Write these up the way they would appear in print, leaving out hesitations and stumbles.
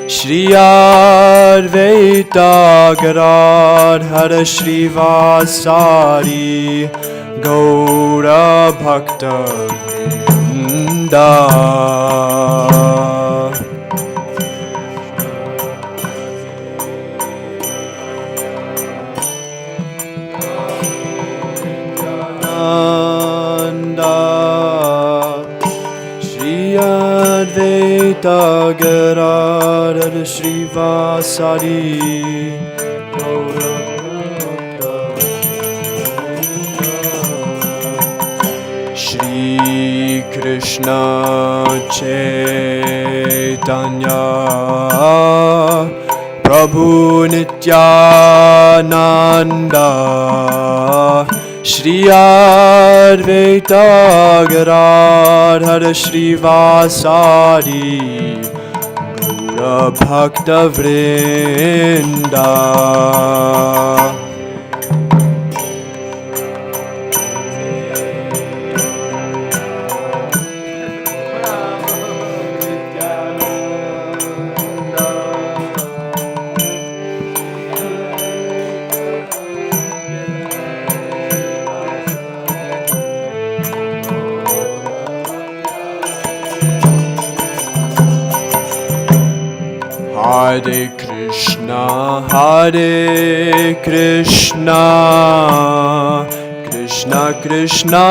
Shri Advaita Gadadhara Srivasadi Gaura Bhakta Vrinda. Shri Advaita Gadadhara Srivasadi Gaura Bhakta Shri Krishna Chaitanya Prabhu Nityananda Shri Advaita Gadadhara Srivasadi Gaura Bhakta Vrinda. Hare Krishna, Krishna Krishna,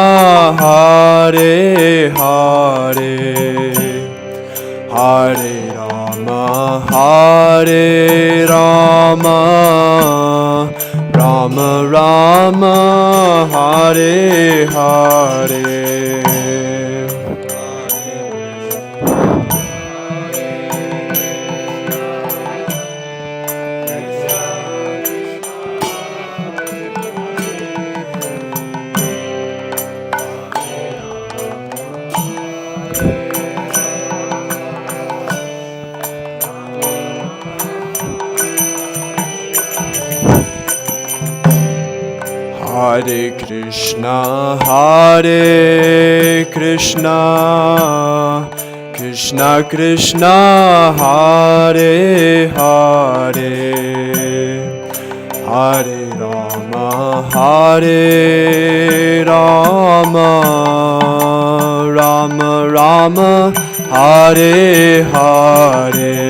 Hare Hare, Hare Rama, Rama Rama, Hare Hare. Hare Krishna, Krishna Krishna, Hare Hare, Hare Rama, Rama Rama, Hare Hare.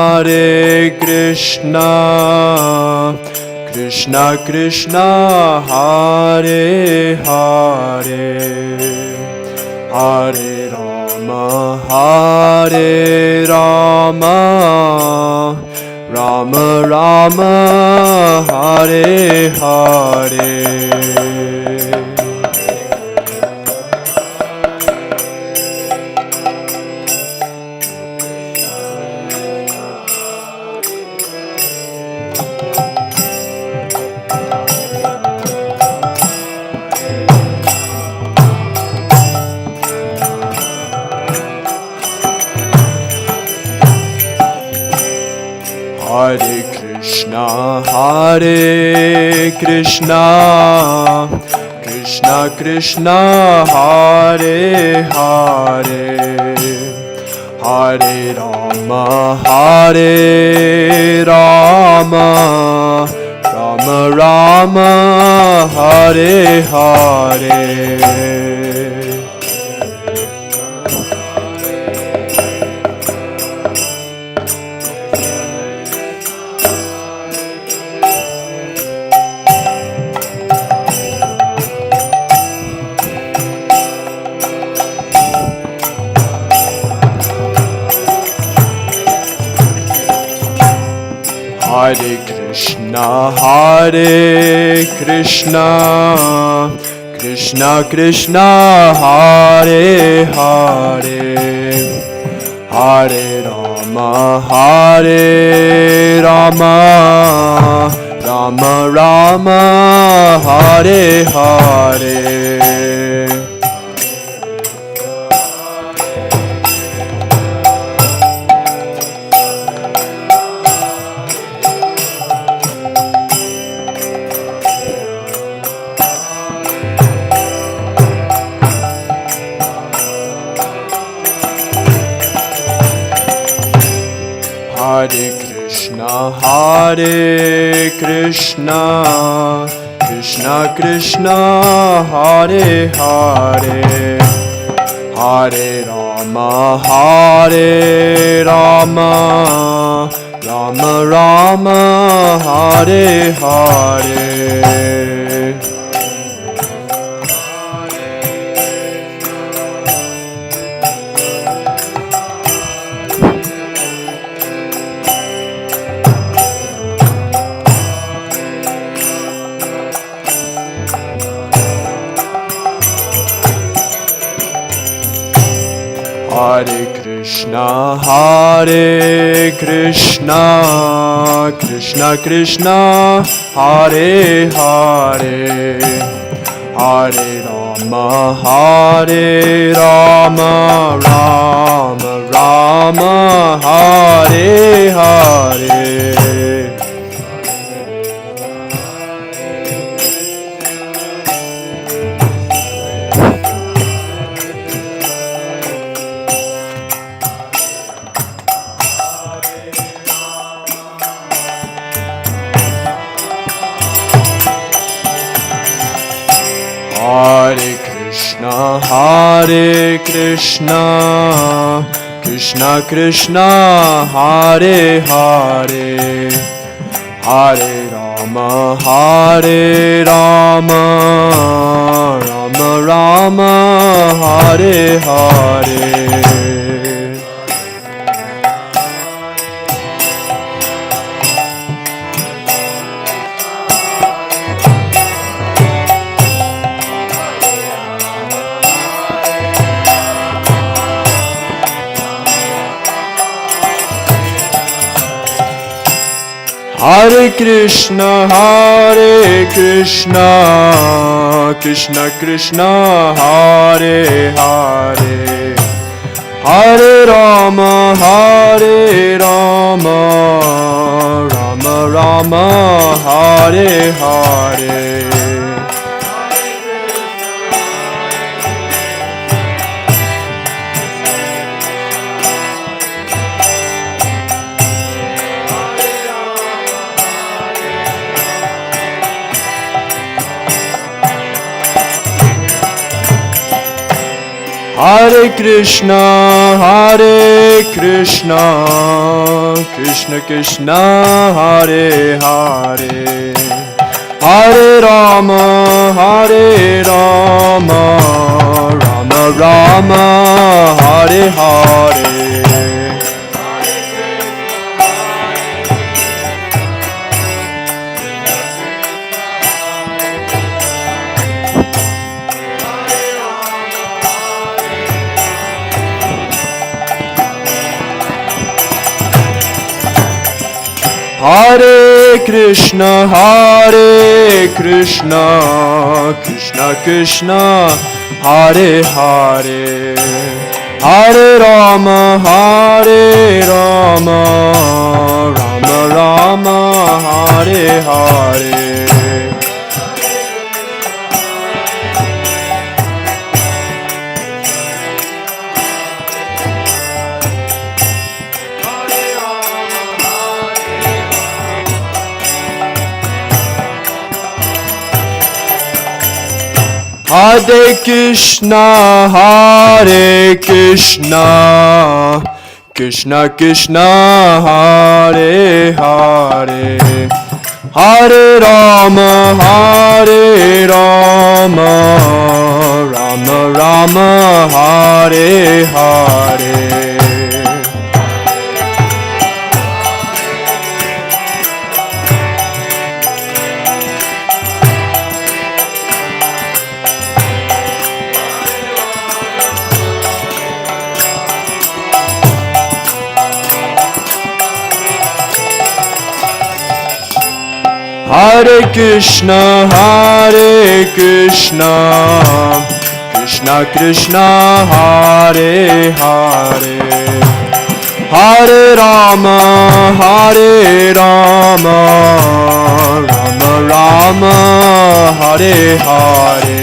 Hare Krishna, Krishna Krishna, Hare Hare, Hare Rama, Rama Rama, Hare Hare. Hare Krishna, Krishna Krishna, Hare Hare, Hare Rama, Rama Rama, Hare Hare. Hare Krishna, Krishna Krishna, Hare Hare, Hare Rama, Hare Rama, Rama Rama, Hare Hare. Hare Krishna, Krishna Krishna, Hare Hare, Hare Rama, Rama Rama, Hare Hare. Hare Krishna, Krishna Krishna, Hare Hare, Hare Rama, Rama Rama, Hare Hare. Hare Krishna, Krishna Krishna, Hare Hare, Hare Rama, Rama Rama, Hare Hare. Hare Krishna, Krishna Krishna, Hare Hare, Hare Rama, Rama Rama, Hare Hare. Hare Krishna, Krishna Krishna, Hare Hare, Hare Rama, Rama Rama, Hare Hare. Hare Krishna, Krishna Krishna, Hare Hare, Hare Rama, Rama Rama, Hare Hare. Hare Krishna, Krishna Krishna, Hare Hare, Hare Rama, Rama Rama, Hare Hare. Hare Krishna, Krishna Krishna, Hare Hare, Hare Rama, Rama Rama, Hare Hare.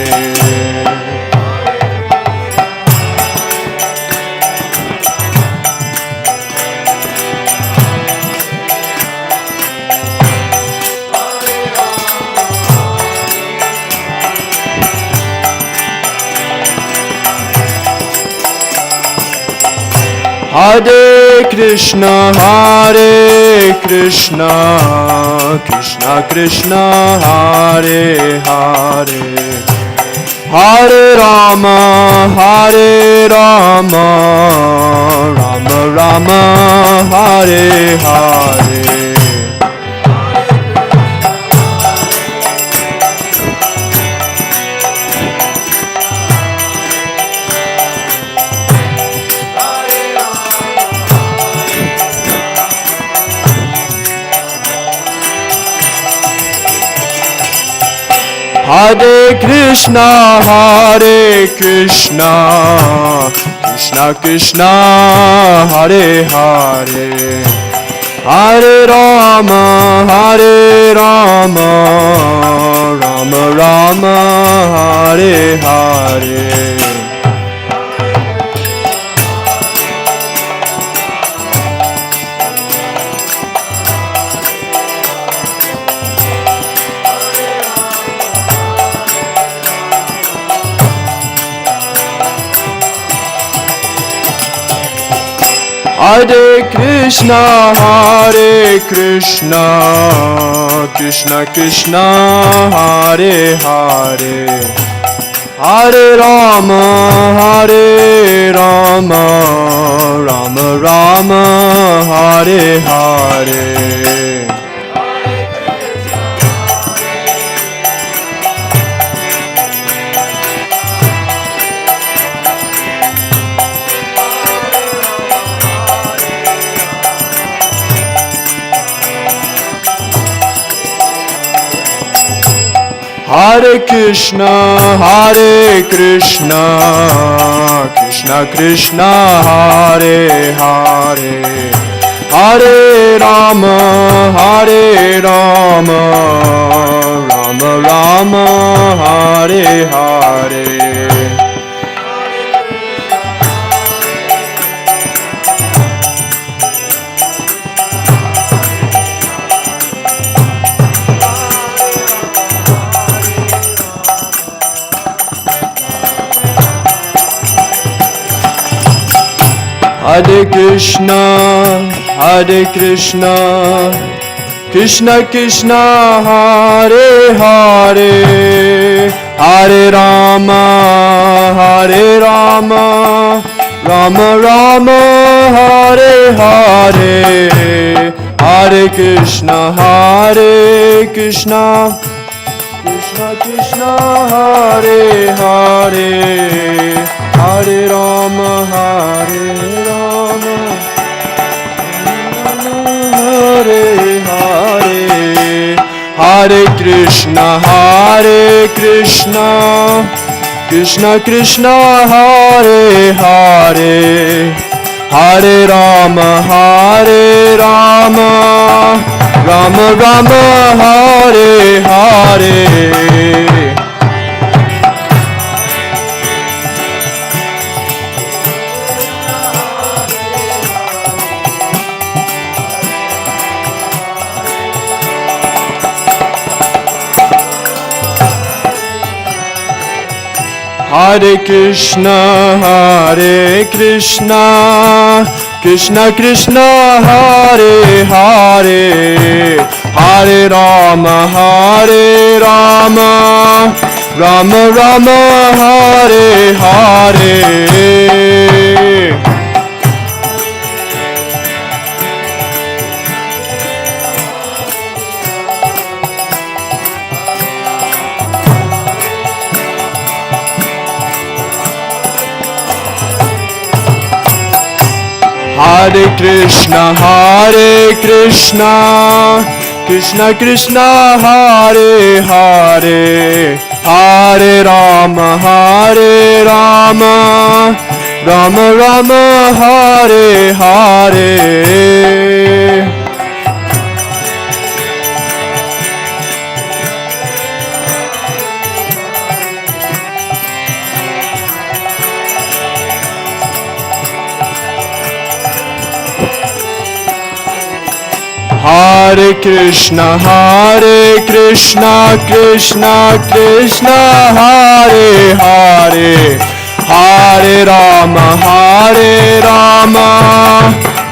Hare Krishna, Krishna Krishna, Hare Hare, Hare Rama, Rama Rama, Hare Hare. Hare Krishna, Krishna Krishna, Hare Hare, Hare Rama, Rama Rama, Hare Hare. Hare Krishna, Krishna Krishna, Hare Hare, Hare Rama, Rama Rama, Hare Hare. Hare Krishna, Krishna Krishna, Hare Hare, Hare Rama, Rama Rama, Hare Hare. Hare Krishna, Krishna Krishna, Hare Hare, Hare Rama, Rama Rama, Hare Hare, Hare Krishna, Krishna Krishna, Hare Hare, Hare Rama, Hare Hare, Hare Krishna, Krishna Krishna, Hare Hare, Hare Rama, Rama Rama, Hare Hare. Hare Krishna, Krishna Krishna, Hare Hare, Hare Rama, Rama Rama, Hare Hare. Hare Krishna, Krishna Krishna Hare Hare Hare Rama Rama Rama Hare Hare. Hare Krishna Krishna Krishna Hare Hare Hare Rama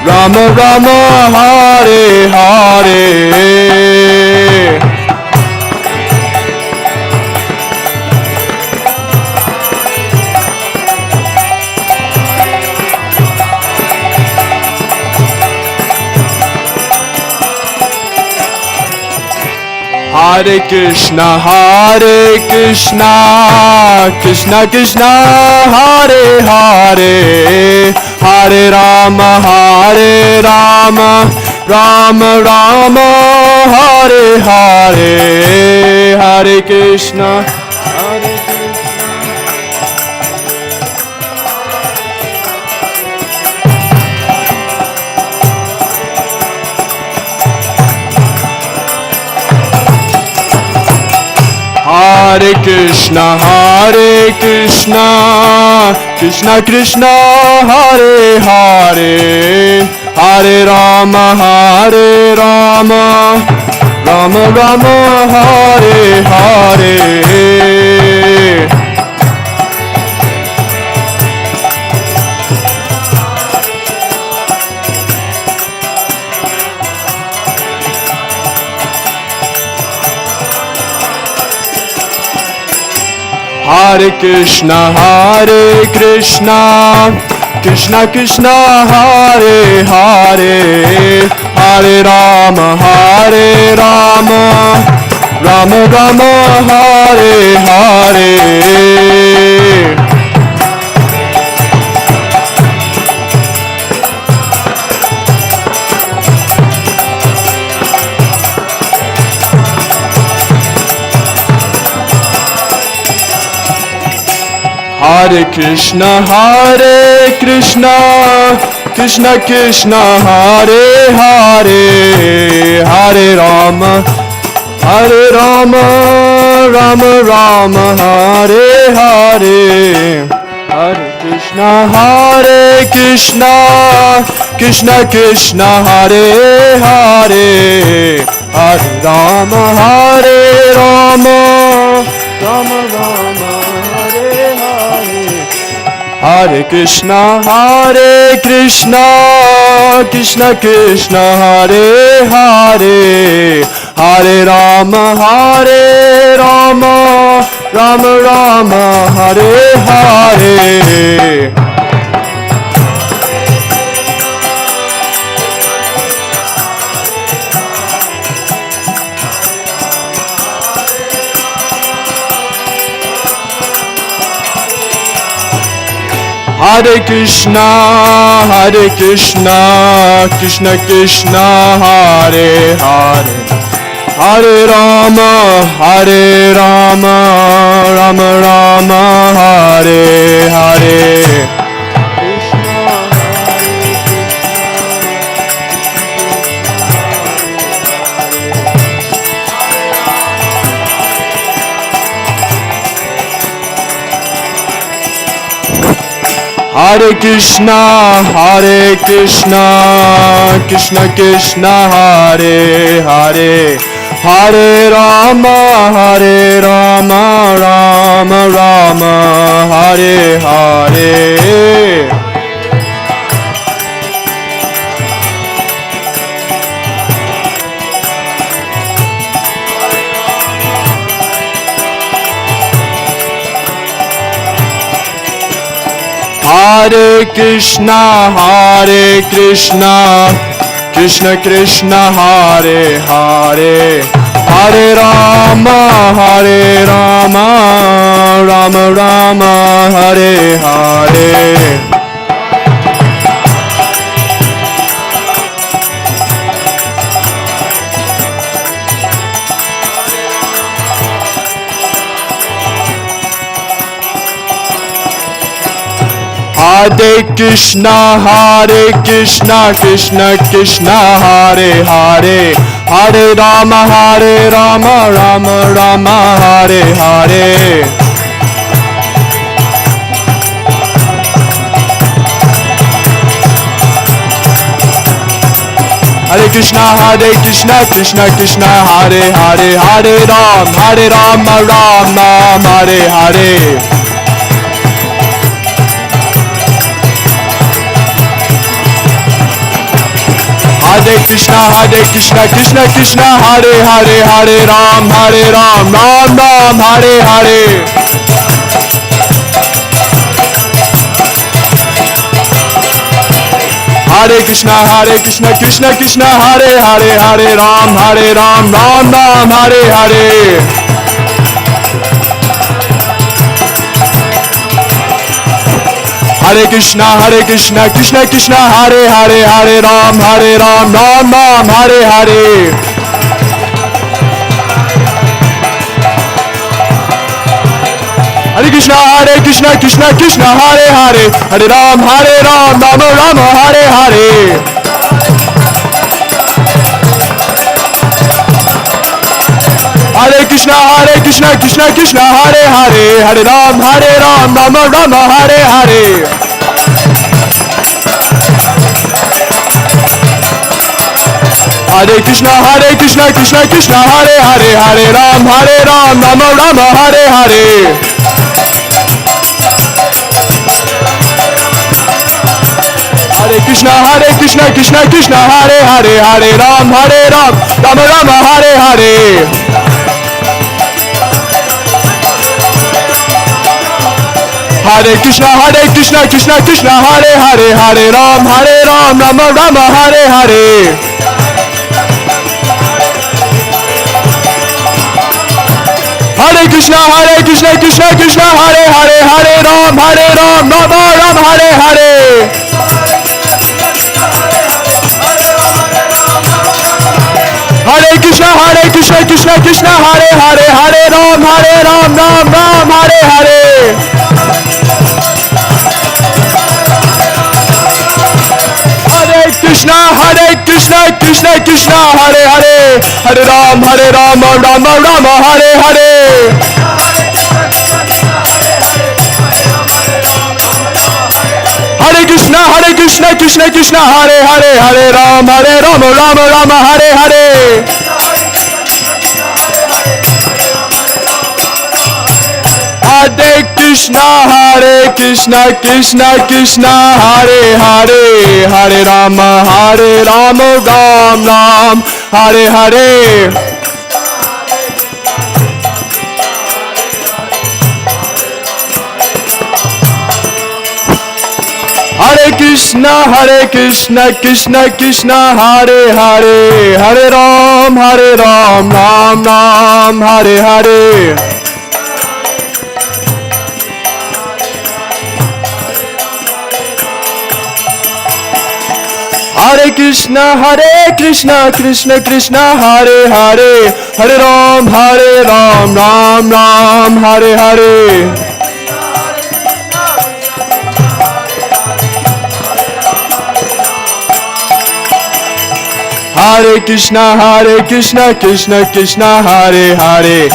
Rama Rama Hare Hare. Hare Krishna Krishna Krishna Hare Hare Hare Rama Rama Rama Hare Hare. Hare Krishna Hare Krishna Krishna Krishna Hare Hare Hare Rama Rama Rama Hare Hare. Hare Krishna Krishna Krishna Hare Hare Hare Rama Rama Rama Hare Hare. Hare Krishna Krishna Krishna Hare Hare Hare Rama Rama Rama Hare Hare. Hare Krishna Krishna Hare Hare Hare Rama Rama Rama Hare Hare. Hare Krishna Krishna Krishna Hare Hare Hare Rama Rama Rama Hare Hare. Hare Krishna Krishna Krishna Hare Hare Hare Rama Rama Rama Hare Hare. Hare Krishna Krishna Krishna Hare Hare Hare Rama Rama Rama Hare Hare. Hare Krishna Krishna Krishna Hare Hare Hare Rama Rama Rama Hare Hare. Hare Krishna, Krishna Krishna, Hare Hare, Hare Rama, Rama Rama, Hare Hare. Hare Krishna, Krishna Krishna, Hare Hare, Hare Rama, Ram Hare Hare. Hare Krishna, Krishna Krishna, Hare Hare, Hare Ram, Ram Hare Hare. Hare Krishna, Krishna Krishna, Hare Hare, Hare Ram, Ram Hare Hare. Hare Krishna, Krishna Krishna, Hare Hare, Hare Ram, Ram Hare Hare. Hare Krishna, Krishna Krishna, Hare Hare, Hare Ram, Ram Hare Hare. Hare Krishna, Krishna Krishna, Hare Hare, Hare Ram, Ram Hare Hare. Hare Krishna, Krishna Krishna, Hare Hare, Hare Ram, Ram Hare Hare. Hare Krishna, Krishna Krishna, Hare Hare, Hare Ram, Ram Hare Hare. Hare Krishna, Krishna Krishna, Hare Hare, Hare Ram, Ram Hare Hare. Hare Krishna, Krishna Krishna, Hare Hare, Hare Ram, Ram Hare Hare. Hare Krishna, Krishna Hare Hare, Hare Ram, Ram Hare Hare. Hare Krishna, Krishna Krishna, Hare Hare, Hare Ram, Ram Hare Hare. Hare Krishna, Krishna Krishna, Hare Hare, Hare Ram, Ram Hare Hare. Hare Krishna, Krishna Krishna, Hare Hare, Hare Rama, Ram Ram Hare Hare. Hare Krishna, Krishna Krishna, Hare Hare, Hare Ram, Ram Ram Hare Hare. Hare Krishna, Krishna Krishna, Hare Hare, Hare Ram, Ram Ram Hare Hare. Hare Krishna, Krishna Krishna, Hare Hare,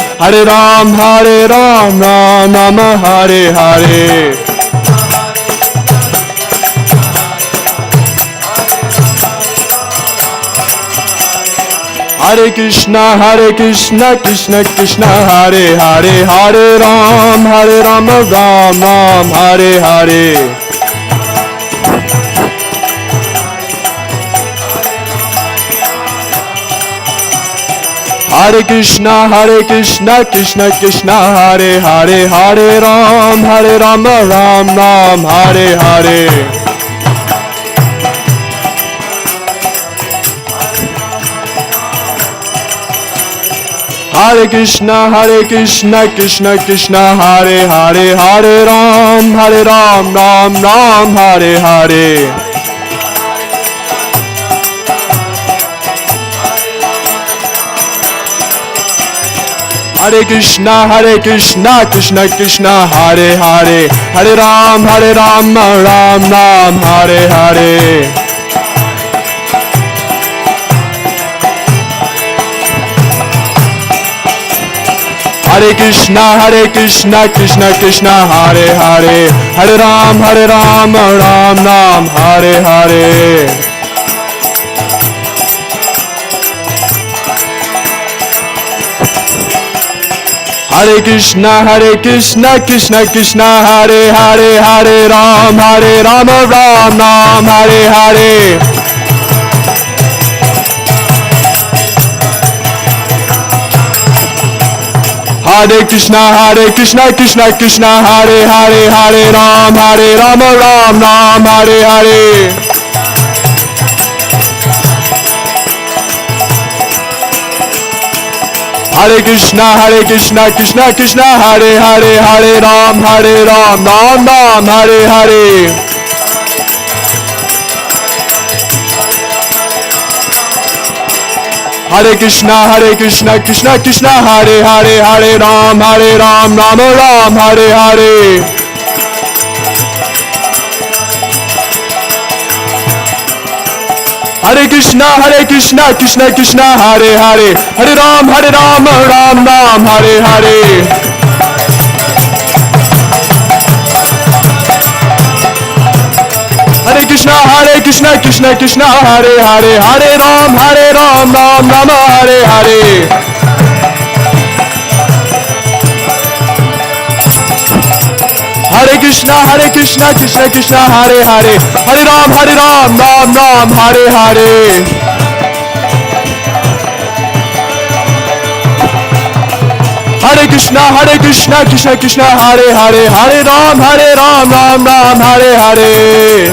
Hare Ram, Ram Hare Hare. Hare Krishna, Krishna Krishna, Hare Hare, Hare Ram, Ram Hare Hare. Hare Krishna, Krishna Krishna, Hare Hare, Hare Ram, Ram Hare Hare. Hare Krishna, Krishna Krishna, Hare Hare, Hare Ram, Ram Hare Hare. Hare Krishna, Krishna Krishna, Hare Hare, Hare Ram, Ram Ram, Hare Hare. Hare Krishna, Krishna Krishna, Hare Hare, Hare Ram, Ram Ram, Hare Hare. Hare Krishna, Krishna Krishna, Hare Hare, Hare Ram, Ram Ram, Hare Hare. Hare Krishna, Krishna Krishna, Hare Hare, Hare Ram, Ram Ram, Hare Hare. Hare Krishna, Krishna Krishna, Hare Hare, Hare Ram, Ram Ram, Hare Hare. Hare Krishna, Krishna Krishna, Hare Hare, Hare Ram, Ram Ram, Hare Hare. Hare Krishna, Krishna Krishna, Hare Hare, Hare Ram, Ram Ram, Hare Hare. Hare Krishna, Krishna Krishna, Hare Hare, Hare Ram, Ram Ram, Hare Hare. Hare Krishna, Krishna Krishna, Hare Hare, Hare Ram, Ram Ram, Hare Hare. Hare Krishna, Krishna Krishna, Hare Hare, Hare Ram, Ram Ram, Hare Hare.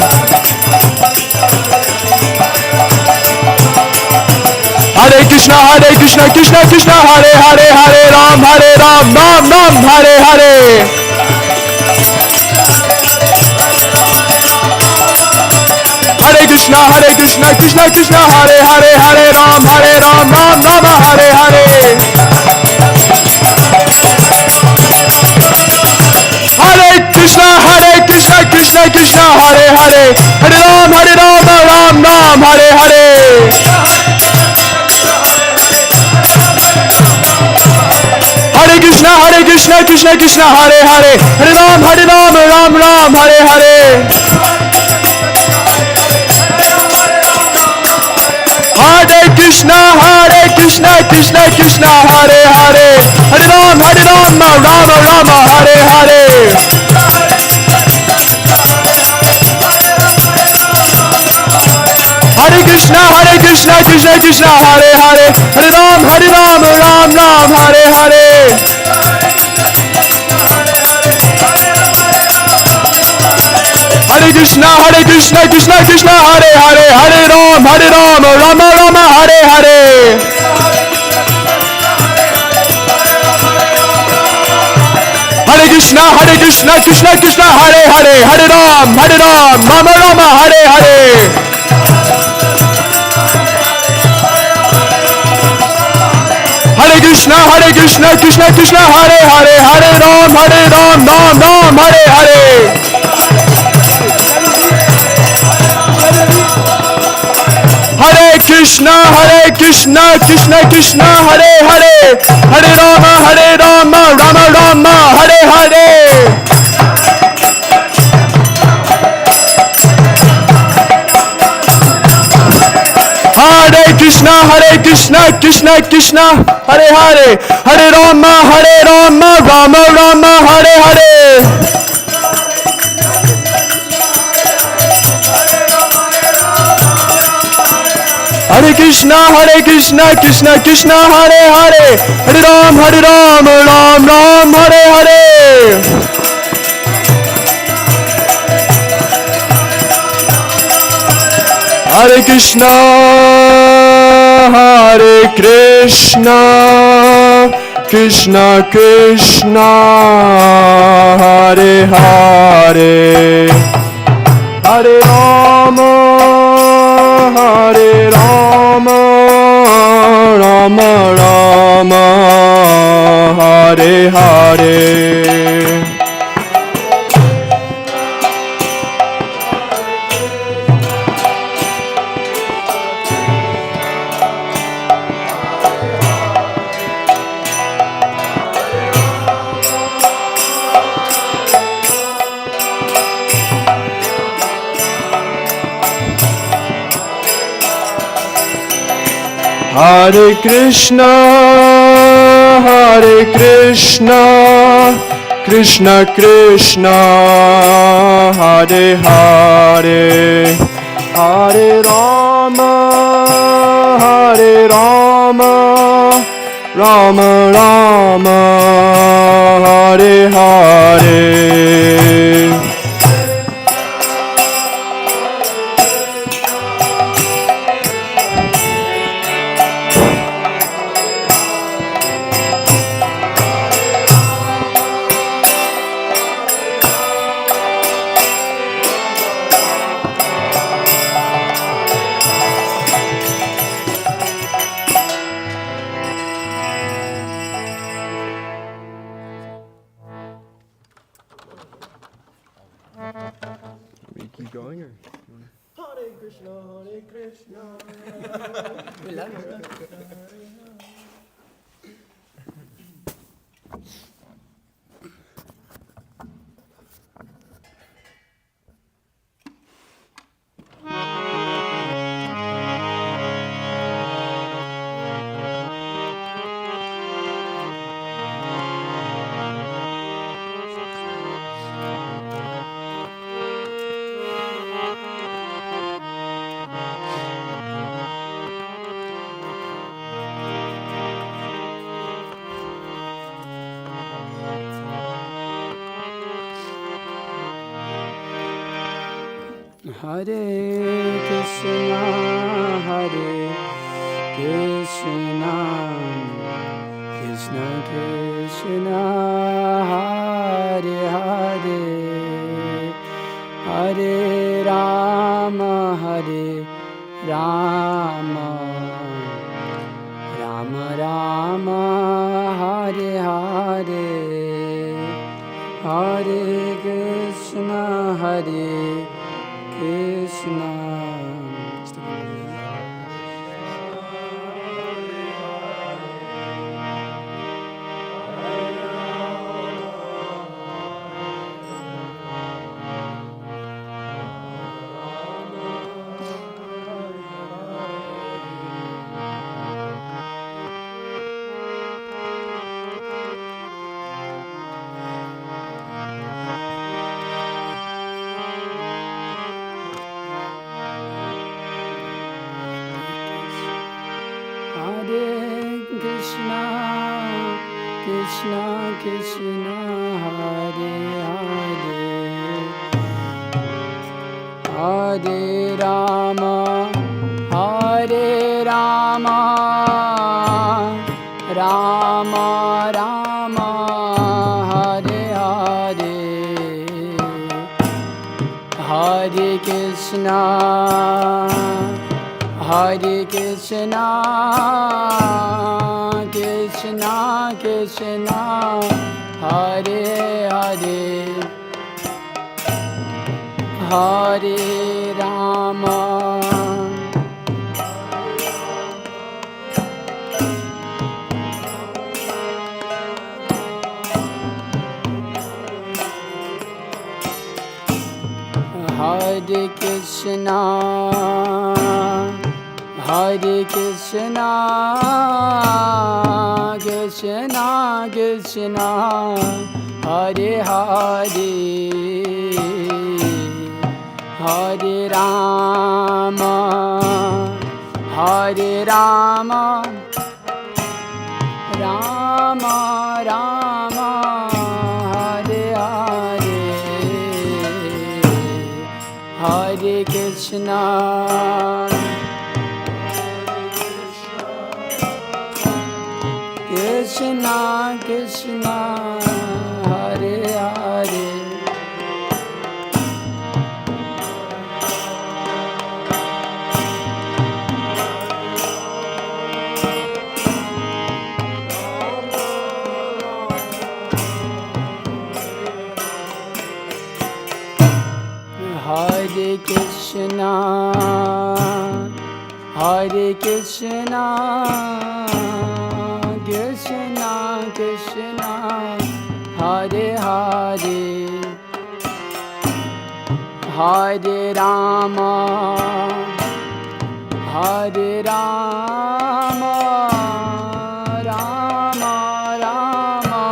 Hare Krishna, Krishna Krishna, Hare Hare, Hare Ram, Ram Ram, Hare Hare. Hare Krishna, Krishna Krishna, Hare Hare, Hare Ram, Ram Ram, Hare Hare. Hare Krishna, Krishna Krishna, Hare Hare, Hare Ram, Ram Ram, Hare Hare. Hare Krishna, Krishna Krishna, Hare Hare, Hare Ram, Ram Ram, Hare Hare. Hare Krishna, Krishna Krishna, Hare Hare, Hare Ram, Ram Ram, Hare Hare. Hare Krishna, Krishna Krishna, Hare Hare, Hare Ram, Ram Ram, Hare Hare. Hare Krishna, Krishna Krishna, Hare Hare, Hare Ram, Ram Ram, Hare Hare. Hare Krishna, Krishna Krishna, Hare Hare, Hare Ram, Ram Ram, Hare Hare. Hare Krishna, Krishna Krishna, Hare Hare, Hare Ram, Ram Ram, Hare Hare. Hare Krishna, Krishna Krishna, Hare Hare, Hare Ram, Ram Ram, Hare Hare. Hare Krishna, Krishna Krishna, Hare Hare, Hare Ram, Ram Ram, Hare Hare. Hare Krishna, Krishna Krishna, Hare Hare, Hare Ram, Ram Ram, Hare Hare. Hare Krishna, Krishna Krishna, Hare Hare, Hare Rama, Rama Rama, Hare Hare. Hare Krishna, Hare Krishna, Krishna Krishna, Hare Hare, Hare Rama, Hare Rama, Rama Rama, Hare Hare. Keep going or? Hare Krishna, Hare Krishna. Hare Krishna, Hare Krishna, Krishna Krishna, Hare Hare, Hare Rama, Hare Rama, Rama Rama, Hare Hare, Hare Krishna, Hare Krishna. Krishna, Krishna Krishna, Hare Hare, Hare Rama, Hare Rama, Rama Rama, Hare Hare, Hare Krishna, Hare Krishna, Krishna Krishna, Hare Hare, Hare Rama, Hare Krishna, Hare Krishna, Krishna Krishna, Hare Hare, Hare Rama, Hare Rama, Rama Rama, Hare Hare, Hare Krishna, Krishna Krishna, Hare Hare, Krishna, Hare Krishna, Krishna Krishna, Hare Hare, Hare Rama, Hare Rama, Rama Rama,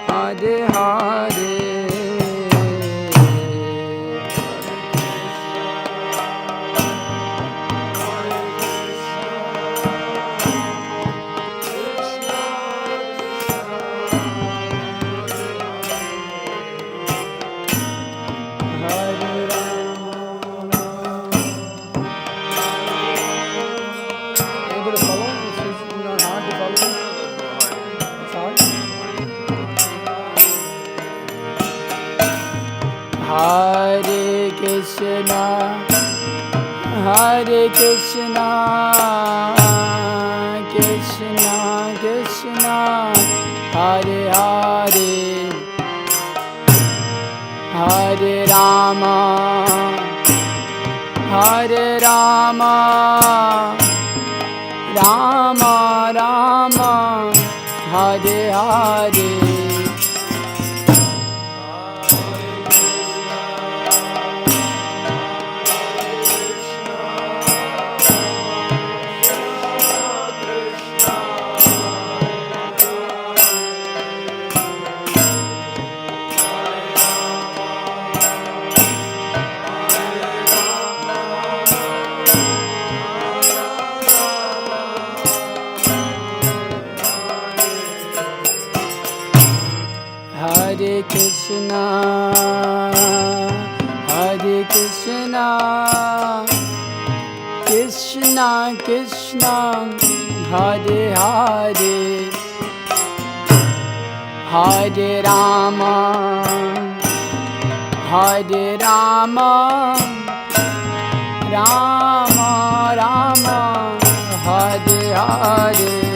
Hare Hare. Hare Krishna, Hare Krishna, Krishna Krishna, Hare Hare, Hare Rama, Hare Rama, Rama Rama, Hare Hare. Hare Krishna, Hare Krishna, Krishna Krishna, Hare Hare, Hare Rama, Hare Rama, Rama Rama, Hare Hare.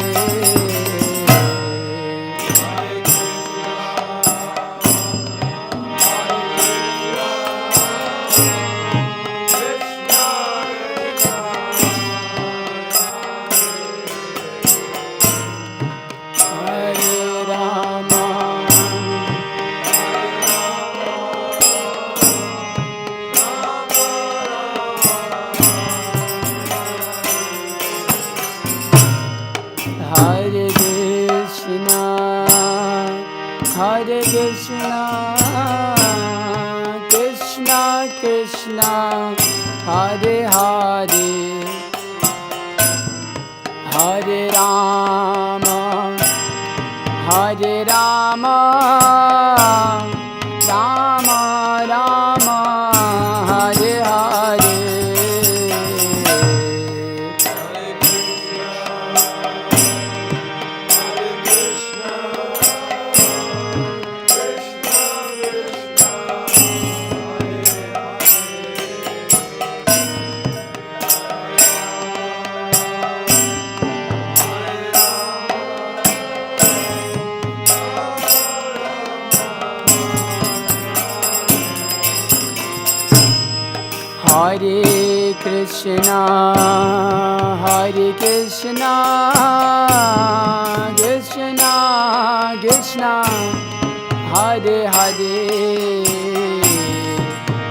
Hare Krishna, Hare Krishna, Krishna Krishna, Hare Hare, Hare Rama, Hare Rama, Rama Rama, Hare Hare. Hare Krishna, Hare Krishna, Krishna Krishna, Hare Hare,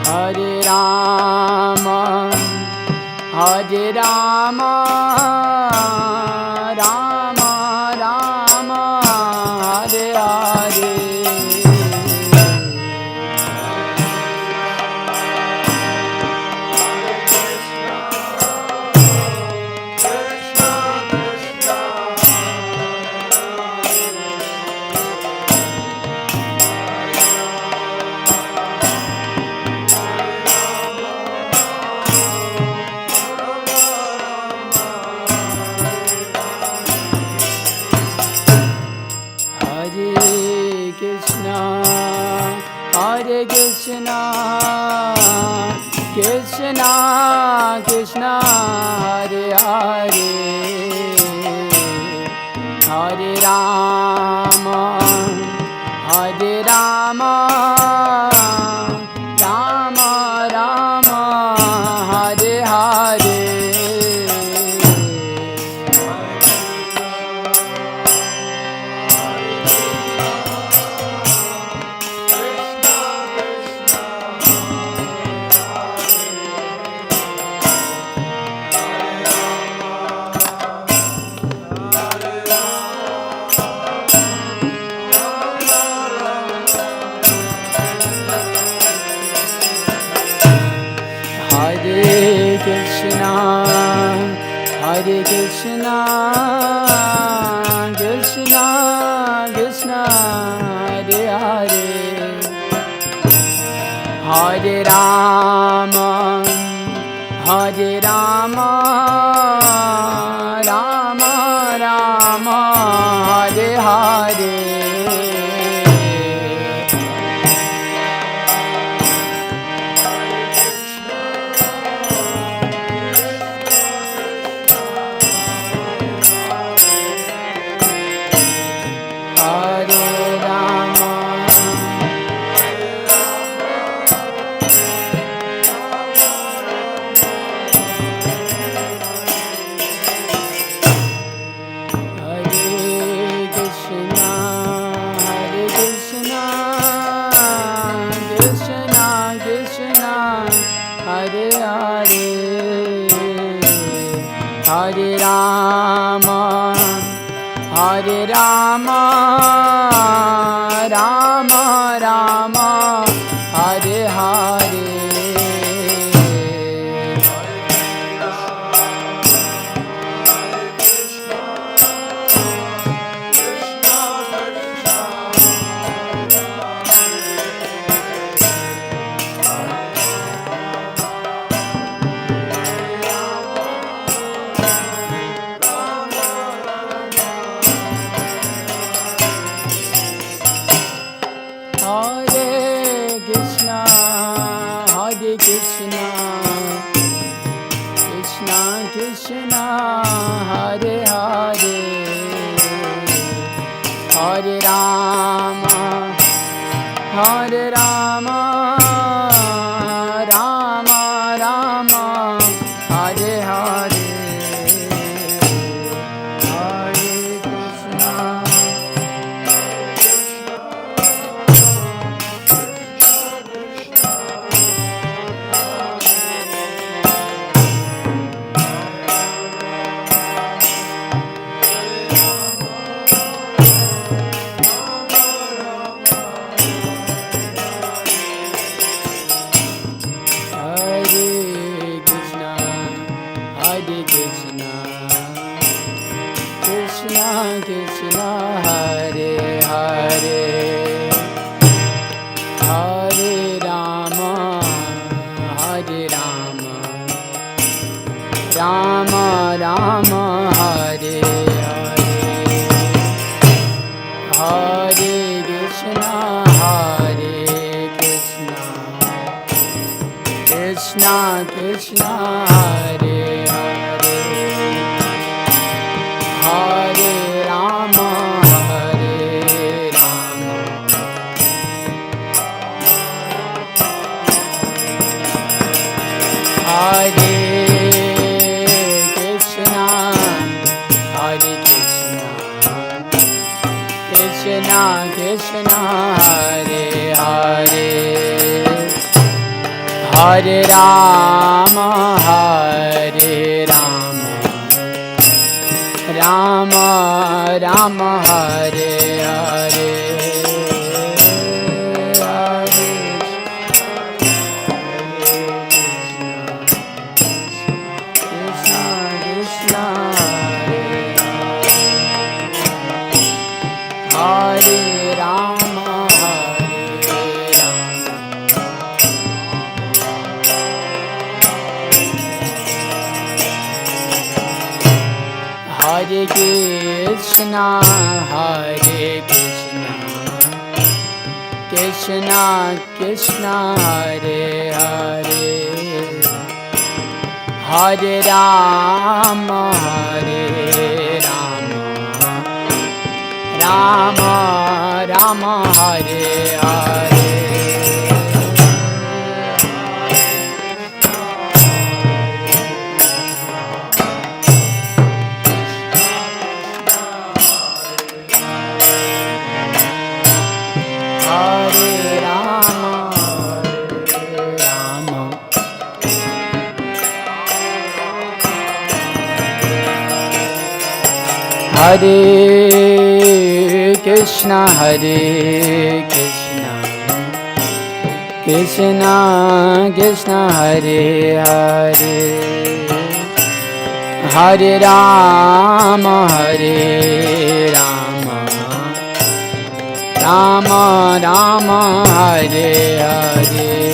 Hare Rama, Hare Rama, Rama Rama, Hare Hare. Hare Krishna, Hare Krishna, Krishna Krishna, Hare Hare, Hare Rama, Hare Rama, Rama Rama, Hare Krishna, Krishna Krishna, Hare Hare, Hare Rama, Hare Rama, Rama Rama, Hare Hare. Hare Rama, Hare Rama, Rama Rama, Hare Hare. Krishna, Krishna Krishna, Hare Hare, Hare Rama, Hare Rama, Rama Rama, Hare Hare, Hare Krishna. Krishna Krishna, Hare Hare, Hare Rama, Hare Rama, Rama Rama, Hare Hare, Hare Krishna, Hare Krishna, Krishna Krishna, Hare Hare, Hare Rama, Hare Rama, Hare Krishna, Hare Krishna, Krishna Krishna, Hare Hare, Hare Rama, Hare Rama, Rama Rama, Hare Hare, Hare Krishna, Krishna Hare Hare, Rama, Hare Rama, Hare Krishna, Hare Krishna, Krishna Krishna, Hare Hare, Hare Rama, Hare Rama, Rama Rama, Hare Hare, Hare Rama, Hare Krishna, Hare Krishna, Krishna Krishna, Hare Hare, Hare Rama, Hare Rama, Rama Rama, Hare Hare.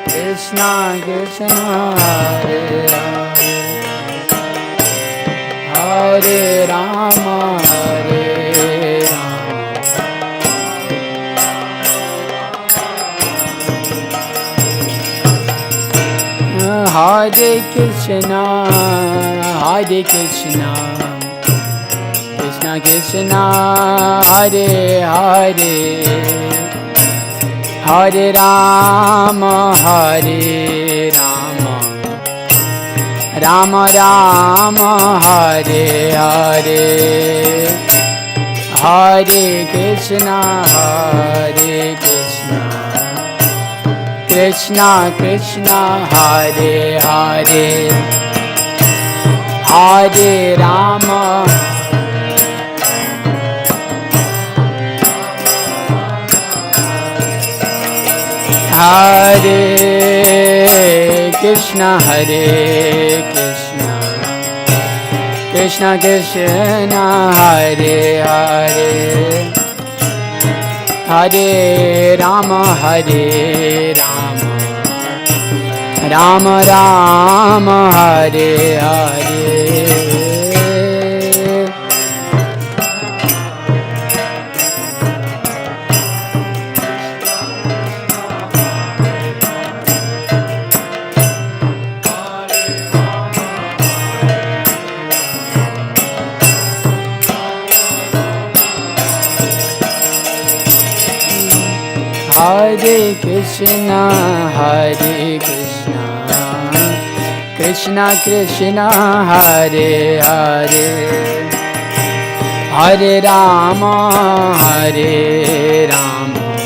Krishna Krishna, Hare Hare, Hare Rama, Hare Rama, Hare Krishna, Hare Krishna, Krishna Krishna, Hare Hare, Hare Rama, Hare Rama, Rama Rama, Hare Hare, Hare Krishna, Hare Krishna, Krishna Krishna, Hare Hare, Hare Rama, Hare Krishna, Hare Krishna, Krishna Krishna, Hare Hare, Hare Rama, Hare Rama, Rama Rama, Hare Hare. Hare Krishna, Hare Krishna, Krishna Krishna, Hare Hare, Hare Rama, Hare Rama,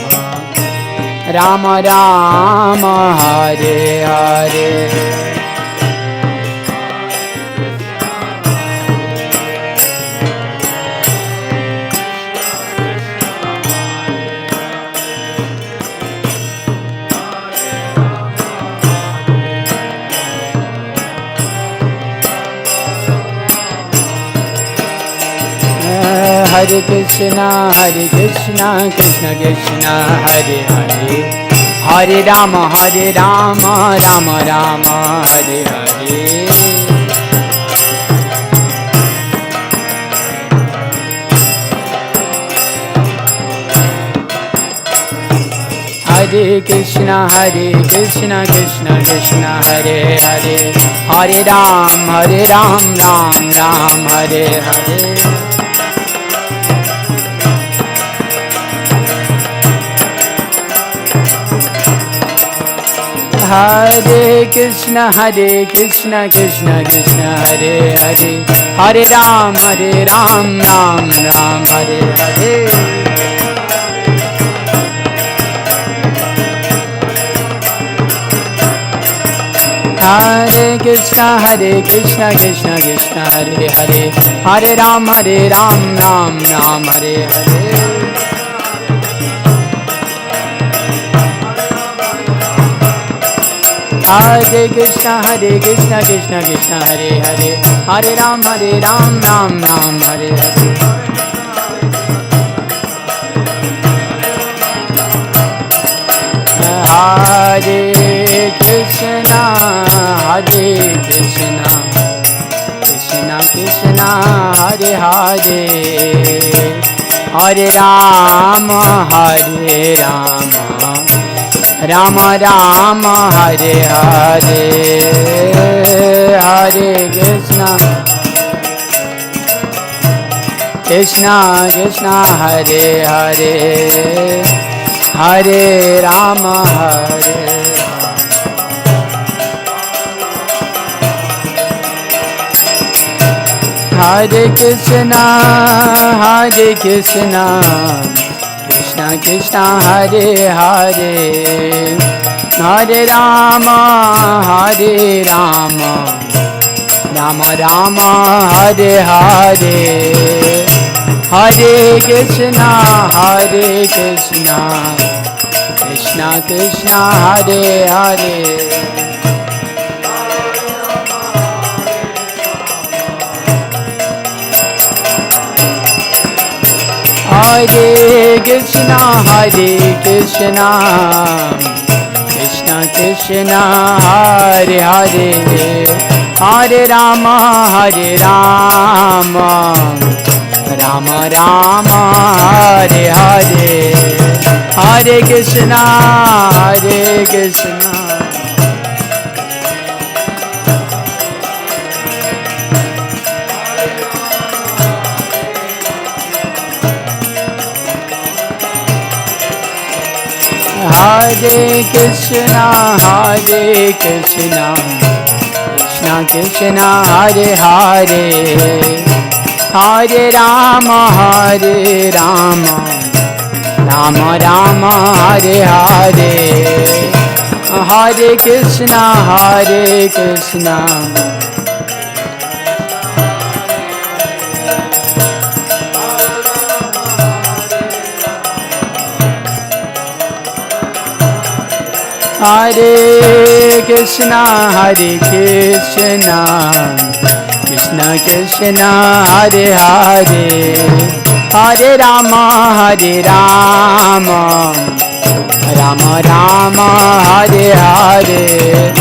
Rama Rama, Hare Hare. Hare Krishna, Krishna Krishna, Hare Hare, Hare Rama, Rama Rama, Hare Hare. Hare Krishna, Krishna Krishna, Hare Hare, Hare Ram, Ram Ram, Hare Hare. Hare Krishna, Krishna Krishna, Hare Hare, Hare Ram, Ram Ram, Hare Hare. Hare Krishna, Krishna Krishna, Hare Hare, Hare Ram, Ram Hare Hare. Hare Krishna, Krishna Krishna, Hare Hare, Hare Ram, Ram Hare Hare. Hare Krishna, Krishna Krishna, Hare Hare, Hare Ram, Rama Rama, Hare Hare. Hare Krishna, Krishna Krishna, Hare Hare, Hare Rama, Hare Hare Krishna, Krishna Krishna, Hare Hare, Hare Rama, Rama Rama, Hare Hare. Hare Krishna, Krishna Krishna Krishna Hare Hare Hare Krishna Krishna Krishna Hare Hare Hare Rama Rama Rama Hare Hare Hare Krishna Hare Krishna Krishna Krishna Hare Hare Hare Rama Rama Rama Hare Hare Hare Krishna Hare Krishna Krishna Krishna Hare Hare Hare Rama Rama Rama Hare Hare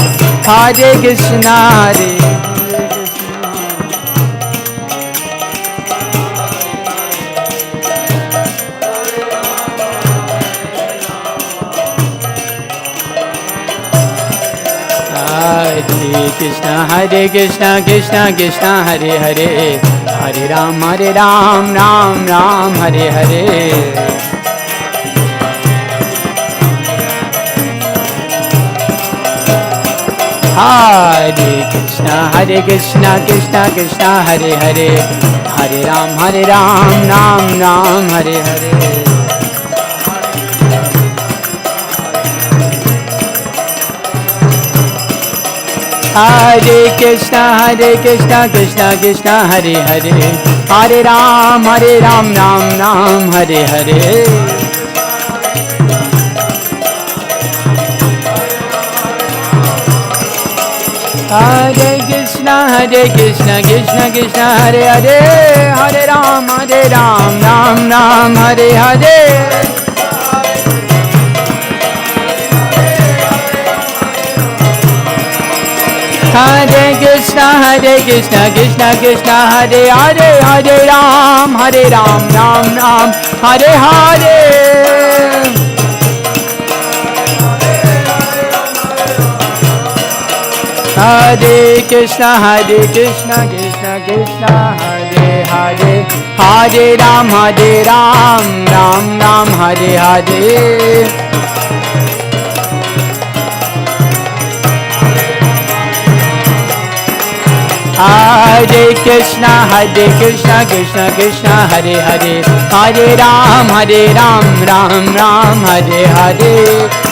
Hare Krishna Hare Krishna Krishna Krishna Hare Hare Hare Ram Ram Ram Hare Hare Hare Krishna Krishna Krishna Hare Hare Hare Ram Ram Ram Hare Hare Hare Krishna Krishna Krishna Hare Hare Hare Ram Ram Ram Hare Hare Hare Krishna Krishna Krishna Hare Hare Hare Ram Ram Ram Hare Hare Hare Krishna Krishna Krishna Hare Hare Hare Ram Ram Ram Hare Hare Hare Krishna Krishna Krishna Hare Hare Hare Ram Ram Ram Hare Hare Hare Krishna Krishna Krishna Hare Hare Hare Ram Ram Ram Hare Hare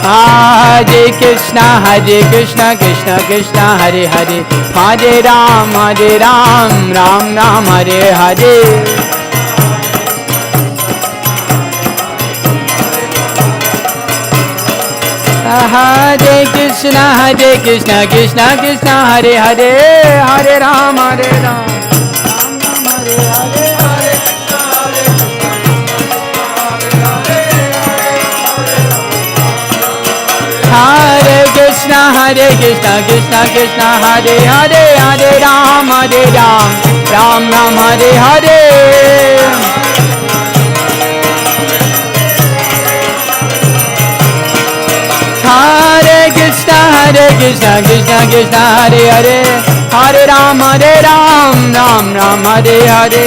Hare Krishna Krishna Krishna Hare Hare Hare Ram Ram Ram Hare Hare Hare Krishna Krishna Krishna Hare Hare Hare Ram Ram Hare Hare Hare Krishna Krishna Hare Hare Hare Ram Ram Hare Hare Hare Krishna Krishna Hare Hare Hare Ram Ram Hare Hare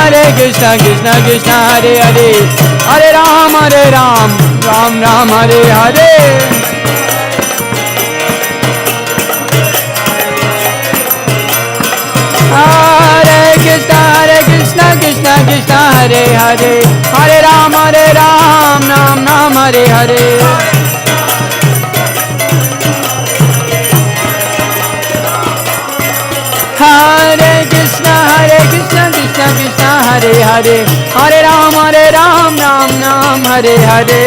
Hare Krishna Krishna Hare Hare Hare Ram Ram Hare Hare Hare Krishna Hare Hare Hare Ram Ram Hare Hare Hare Krishna, Krishna Krishna, Hare Hare, Hare Ram, Ram Ram, Hare Hare.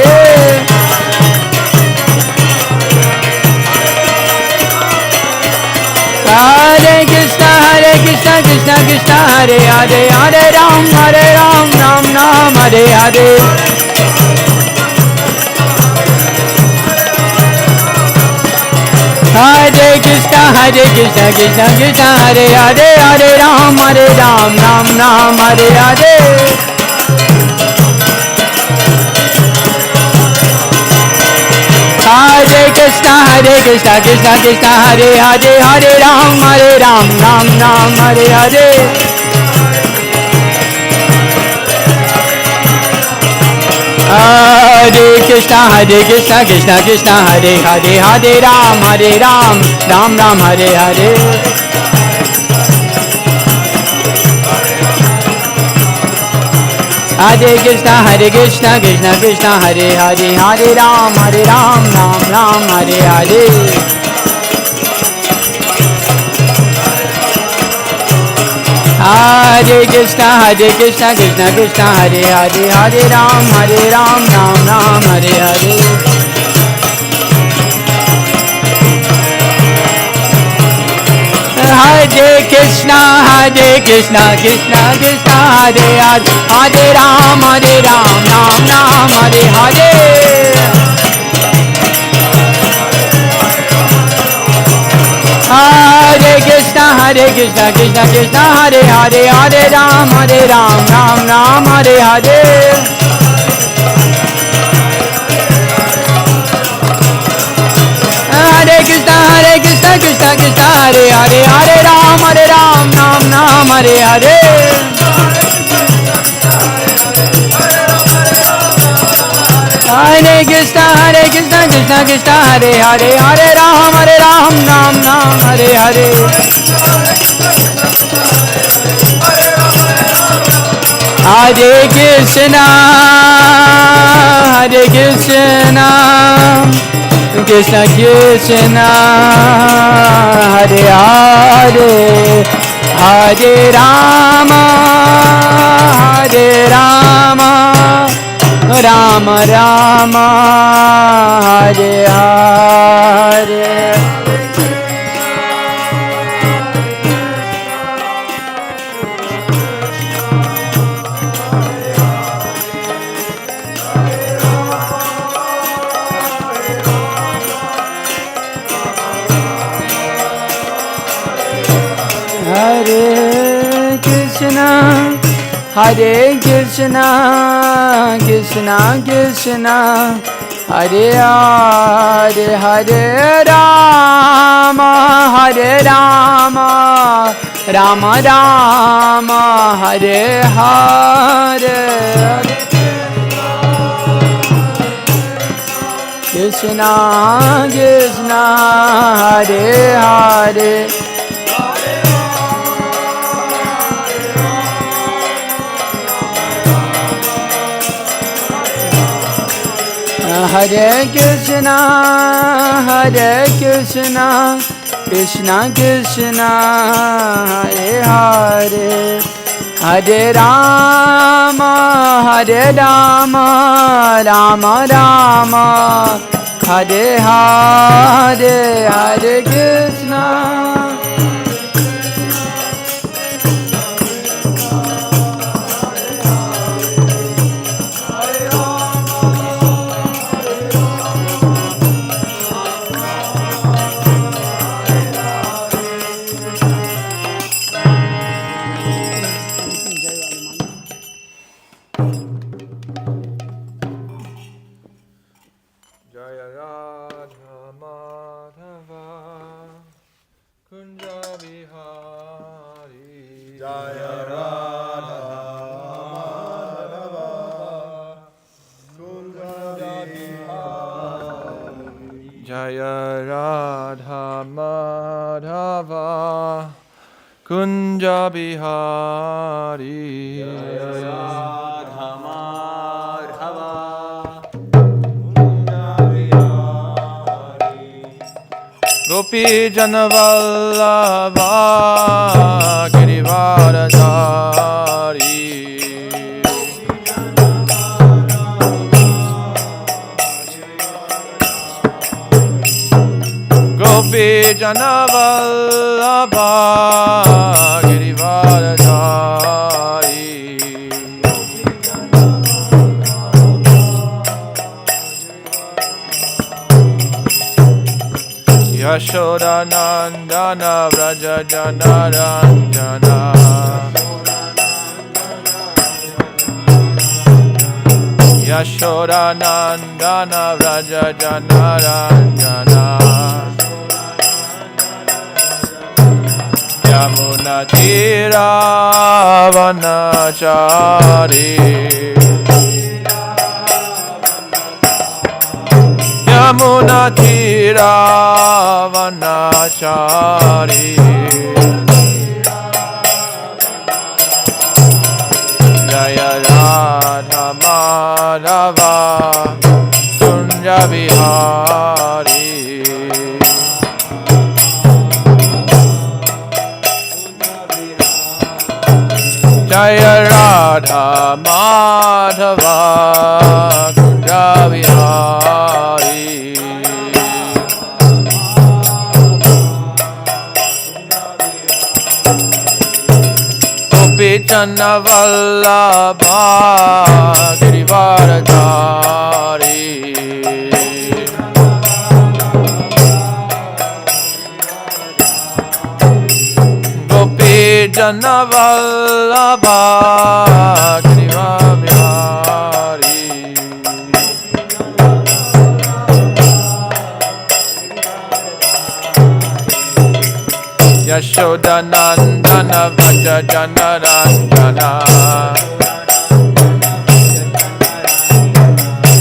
Hare Krishna, Krishna Krishna, Hare Hare, Hare Ram, Ram Ram, Hare Hare. Hare Krishna, Krishna Krishna, Hare Hare, Hare Ram, Ram Ram, Hare Hare. Hare Krishna, Krishna Krishna, Hare Hare, Hare Ram, Ram Ram, Hare Hare. Hare Krishna, Krishna Krishna, Hare Hare, Hare Ram, Ram Ram, Hare Hare. Hare Krishna, Krishna Krishna, Hare Hare, Hare Ram, Ram Ram, Hare Hare. Hare Krishna, Krishna Krishna, Hare Hare, Hare Ram, Ram Ram, Hare Hare. Hare Krishna, Krishna Krishna, Hare Hare, Hare Ram, Ram Ram, Hare Hare. Hare Krishna, Krishna Krishna, Hare Hare, Hare Ram, Ram Ram, Hare Hare. Hare Krishna, Krishna Krishna, Hare Hare, Hare Ram, Ram Ram, Hare Hare. Hare Krishna, Krishna Krishna, Hare Hare, Hare Ram, Ram Ram, Hare Hare. Hare Krishna, Krishna Krishna, Hare Hare, Hare Rama, Rama Rama, Hare Hare. Hare Krishna, Krishna Krishna, Hare Hare, Hare Rama, Rama Rama, Hare Hare. Krishna Krishna, Hare Hare. Hare Krishna, Krishna Krishna, Hare Hare, Hare Rama, Rama Rama, Hare Hare, Hare Krishna. Jaya Radha Madhava Kunja Bihari. Jaya Radha Madhava Kunja Bihari. Gopi Janavallabha Janavallabha Girivaradhari Yashodanandana Vraja Janaranjana Yashodanandana Vraja Janaranjana Yamuna Tira Vanachari Yamuna Tira Vanachari Jaya Radha Madhava Kunja Vihari Jaya Radha Madhava Kunja Vihari Gopi Channa Vallabha Girivaradhari Gopi Channa Vallabha Girivaradhari Yashodanandana Vraja Janaranjana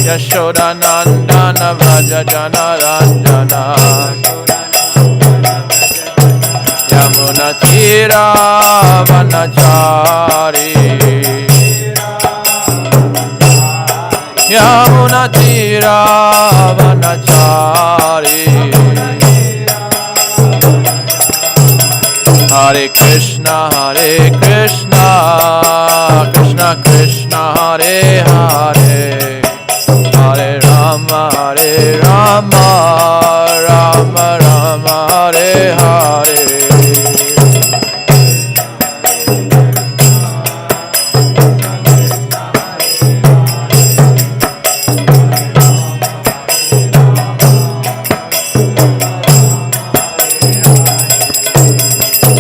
Yashodanandana Vraja Janaranjana Yamuna Tira Vanachari Yamuna Tira Vanachari Hare Krishna, Krishna Krishna, Hare Hare, Hare Rama, Rama Rama, Hare Hare.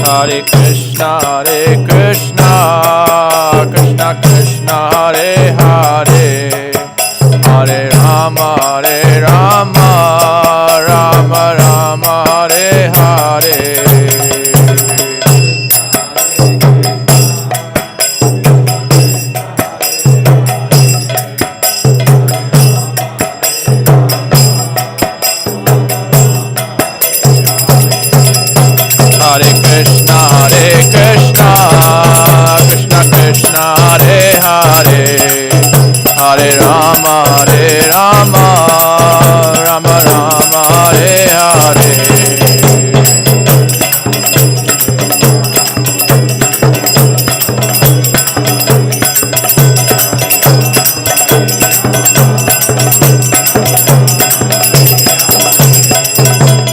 Hare Krishna, Krishna Krishna, Hare Hare, Hare Rama, Rama Rama, Hare Hare. Hare Krishna, Krishna Krishna, Hare Hare, Hare Rama, Rama Rama, Hare Hare.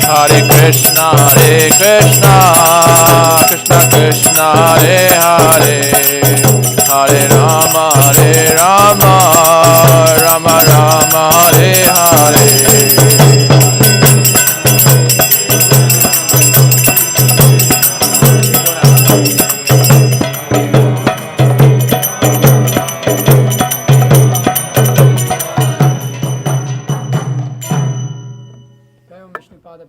Hare Krishna, Krishna Krishna, Hare Hare, Hare Rama, Rama Rama, Hare Hare.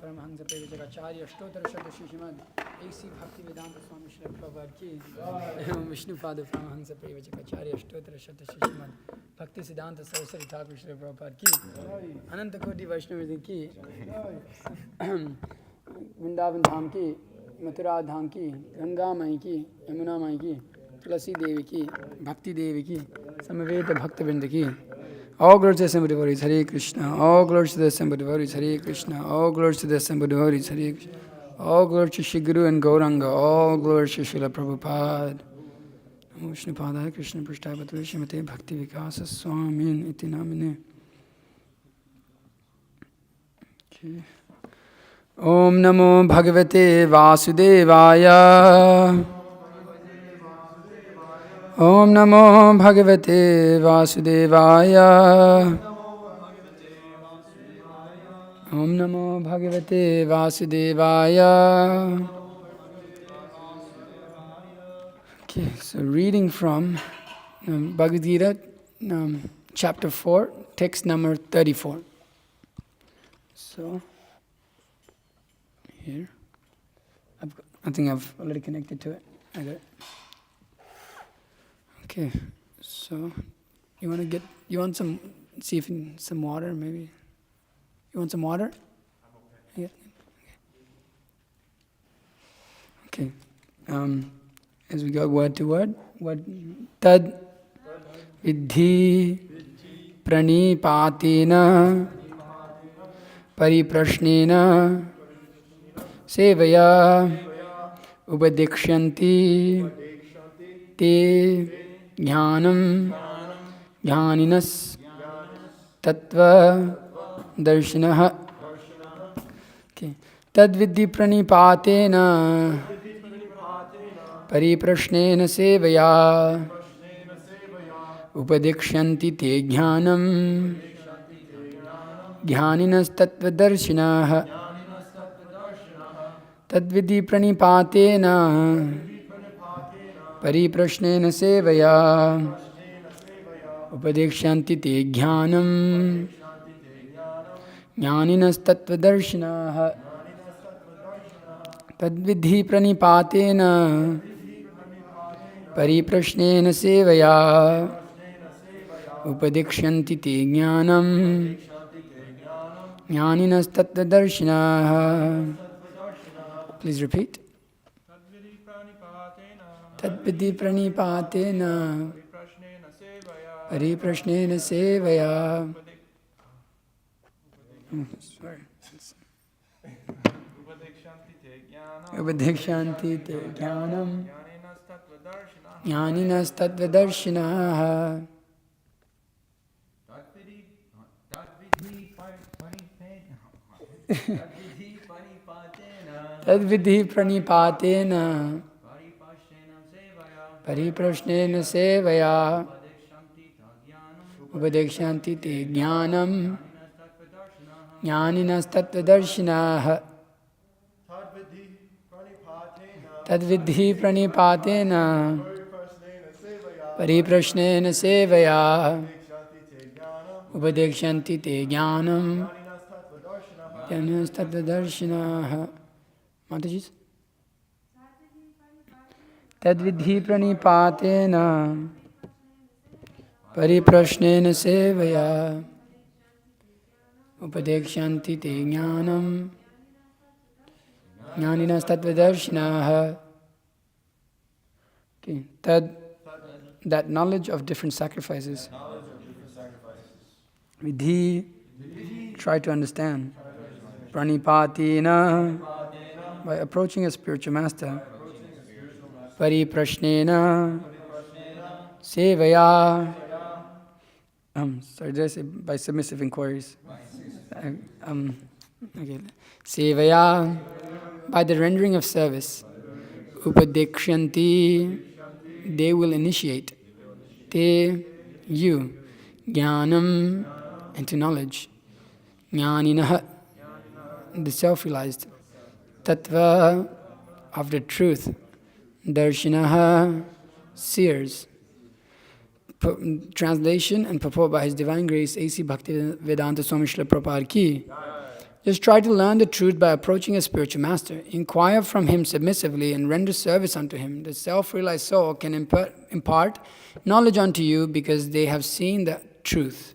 Paramhans प्रेमचकाचार्य अष्टोत्तर शब्द श्रीमद ऐसी भक्ति वेदांत स्वामी श्री प्रभुपाद की एवं विष्णुपाद परमहंस प्रेमचकाचार्य अष्टोत्तर शब्द श्रीमद भक्ति सिद्धांत सरस्वती ठाकुर श्री प्रभुपाद की अनंत कोटि वैष्णव की वृंदावन धाम की मथुरा धाम की गंगा माई की यमुना माई की तुलसी देवी की भक्ति देवी की समवेत भक्तवृंद की All glories to the assembled devotees, Hare Krishna. All glories to the assembled devotees, Hare Krishna. All glories to the assembled devotees, Hare Krishna. All glories to Shri Guru and Gauranga. All glories to Srila Prabhupada. Namo Vishnupadaya Krishna Prashtavatu Shrimate Bhakti Vikasa Swamin Iti Namine. Okay. Om Namo Bhagavate Vasudevaya. Om Namo Bhagavate Vasudevaya. Om Namo Bhagavate Vasudevaya. Okay, so reading from Bhagavad Gita, chapter 4, text number 34. So, here, I think I've already connected to it. I got it. Okay, so you want some, see if some water maybe. You want some water? Yeah. Okay. As we go word to word, tad vidhi pranipatena pariprashnena sevaya upadikshanti te jnanam jnaninas tattva darshanah. Okay. Tadvidhi pranipatena pariprashnena sevaya upadikshanti te jnanam jnaninas tattva darshanah. Tadvidhi pranipatena pariprashnena sevaya upadikshanti te jnanam jnaninas tattva darshanah. Tadvidhi pranipatena pariprashnena sevaya upadikshanti te jnanam jnaninas tattva darshanah. Please repeat. Tadvidhi pranipatena pariprashnena sevaya. Sorry. Upadikshanti te jnanam jnaninas tattva darshanah. Tadvidhi pranipatena pariprashnena sevaya upadikshanti te jnanam jnaninas tattva darshanah. Tadvidhi pranipatena pariprashnena sevaya upadikshanti te jnanam jnaninas tattva darshanah. Mataji. Tadvidhi pranipatena pariprashnena sevaya upadikshanti te jnanam jnaninas tattva darshanah. Okay, that knowledge of different sacrifices. Vidhi, try to understand. Pranipatena, by approaching a spiritual master. Pariprashnena, sevaya. Sorry, did I say by submissive inquiries? Okay. Sevaya, by the rendering of service. Upadikshanti, they will initiate. Te, you. Jnanam, into knowledge. Jnaninah, the self-realized. Tattva, of the truth. Darshanah, seers. Translation and purport by His Divine Grace, A.C. Bhaktivedanta Swami Srila Prabhupada Ki. Just try to learn the truth by approaching a spiritual master. Inquire from him submissively and render service unto him. The self-realized soul can impart knowledge unto you because they have seen the truth.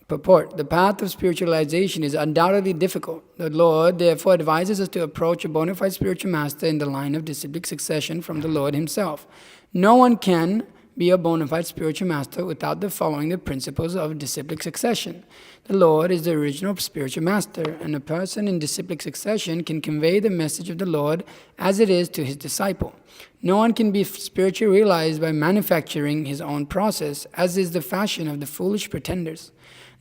Purport. The path of spiritualization is undoubtedly difficult. The Lord therefore advises us to approach a bona fide spiritual master in the line of disciplic succession from the Lord Himself. No one can be a bona fide spiritual master without the following the principles of disciplic succession. The Lord is the original spiritual master, and a person in disciplic succession can convey the message of the Lord as it is to his disciple. No one can be spiritually realized by manufacturing his own process, as is the fashion of the foolish pretenders.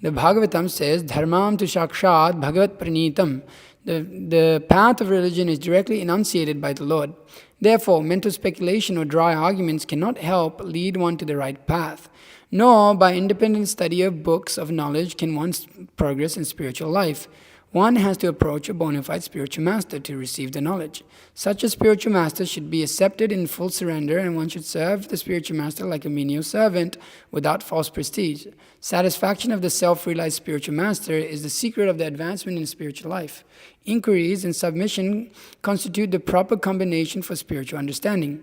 The Bhagavatam says, Dharmam tu shakshat bhagavat pranitam. The path of religion is directly enunciated by the Lord. Therefore, mental speculation or dry arguments cannot help lead one to the right path. Nor by independent study of books of knowledge can one progress in spiritual life. One has to approach a bona fide spiritual master to receive the knowledge. Such a spiritual master should be accepted in full surrender, and one should serve the spiritual master like a menial servant without false prestige. Satisfaction of the self-realized spiritual master is the secret of the advancement in spiritual life. Inquiries and submission constitute the proper combination for spiritual understanding.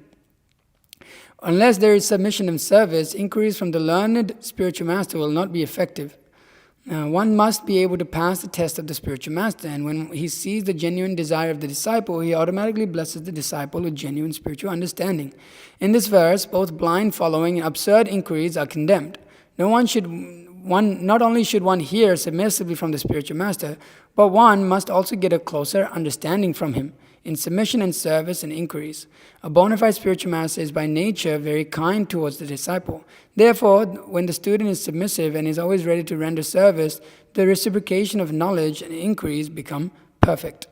Unless there is submission and service, inquiries from the learned spiritual master will not be effective. One must be able to pass the test of the spiritual master, and when he sees the genuine desire of the disciple, he automatically blesses the disciple with genuine spiritual understanding. In this verse, both blind following and absurd inquiries are condemned. Not only should one hear submissively from the spiritual master, but one must also get a closer understanding from him in submission and service and inquiries. A bona fide spiritual master is by nature very kind towards the disciple. Therefore, when the student is submissive and is always ready to render service, the reciprocation of knowledge and inquiries become perfect.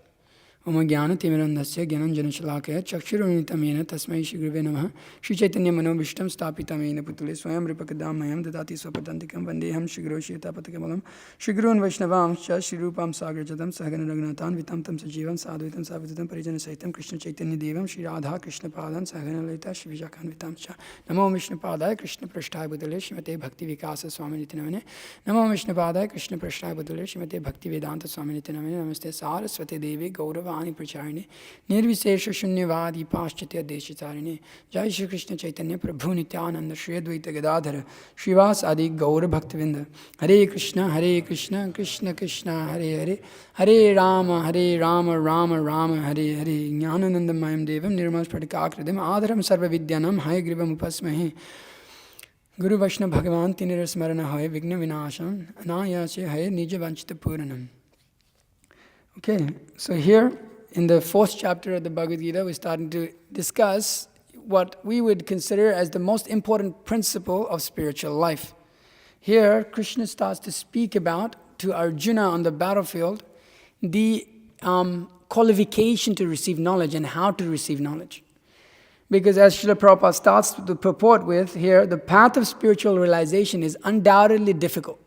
Om Jnana Timirandasya Jnananjana Shalakaya Chakshurunnitam Yena Tasmai Shri Gurave Namaha Shri Chaitanya Manobhishtam Stapitam Yena Putule Swayam Rupakadam Mayam Dadati Swapadantikam Vandeham Shri Guru Shritapatakabalam Shri Gurun Vaishnavam Shri Rupam Sagrajatam Sahagana Raghunathan Vitam Tam Sajivam Sadhuitam Savitam Parijana Saitam Krishna Chaitanya Devam Shri Radha Krishna Padan Sahagana Lalita Shri Vijakhan Vitam Cha Namo Vishnu Padaya Krishna Prasthaya Budale Shrimate Bhakti Vikasa Swami Nitinamane Namo Vishnu Padaya Krishna Prasthaya Budale Shrimate Bhakti Vedanta Swami Nitinamane Namaste Saraswati Devi Gaurava Ani Pracharine Nirvisesha Shunyavadi Paschatya Deshitarine Jai Shri Krishna Chaitanya Prabhu Nityananda Shri Advaita Gadadhara Shrivas Adi Gaura Bhaktivinda Hare Krishna Krishna Krishna Hare Hare Hare Rama Rama Rama Hare Hare Jnanananda Mayam Devam Nirmal Pradikakridim Adharam Sarva Vidyanam Hayagrivam Upasmahe Guru Vaishnava Bhagavan Tinira Smarana Hay Vigna Vinasham Anayase Hay Nija Vanchita Puranam. Okay, so here in the 4th chapter of the Bhagavad Gita, we're starting to discuss what we would consider as the most important principle of spiritual life. Here, Krishna starts to speak about, to Arjuna on the battlefield, the qualification to receive knowledge and how to receive knowledge. Because as Srila Prabhupada starts to purport with here, the path of spiritual realization is undoubtedly difficult.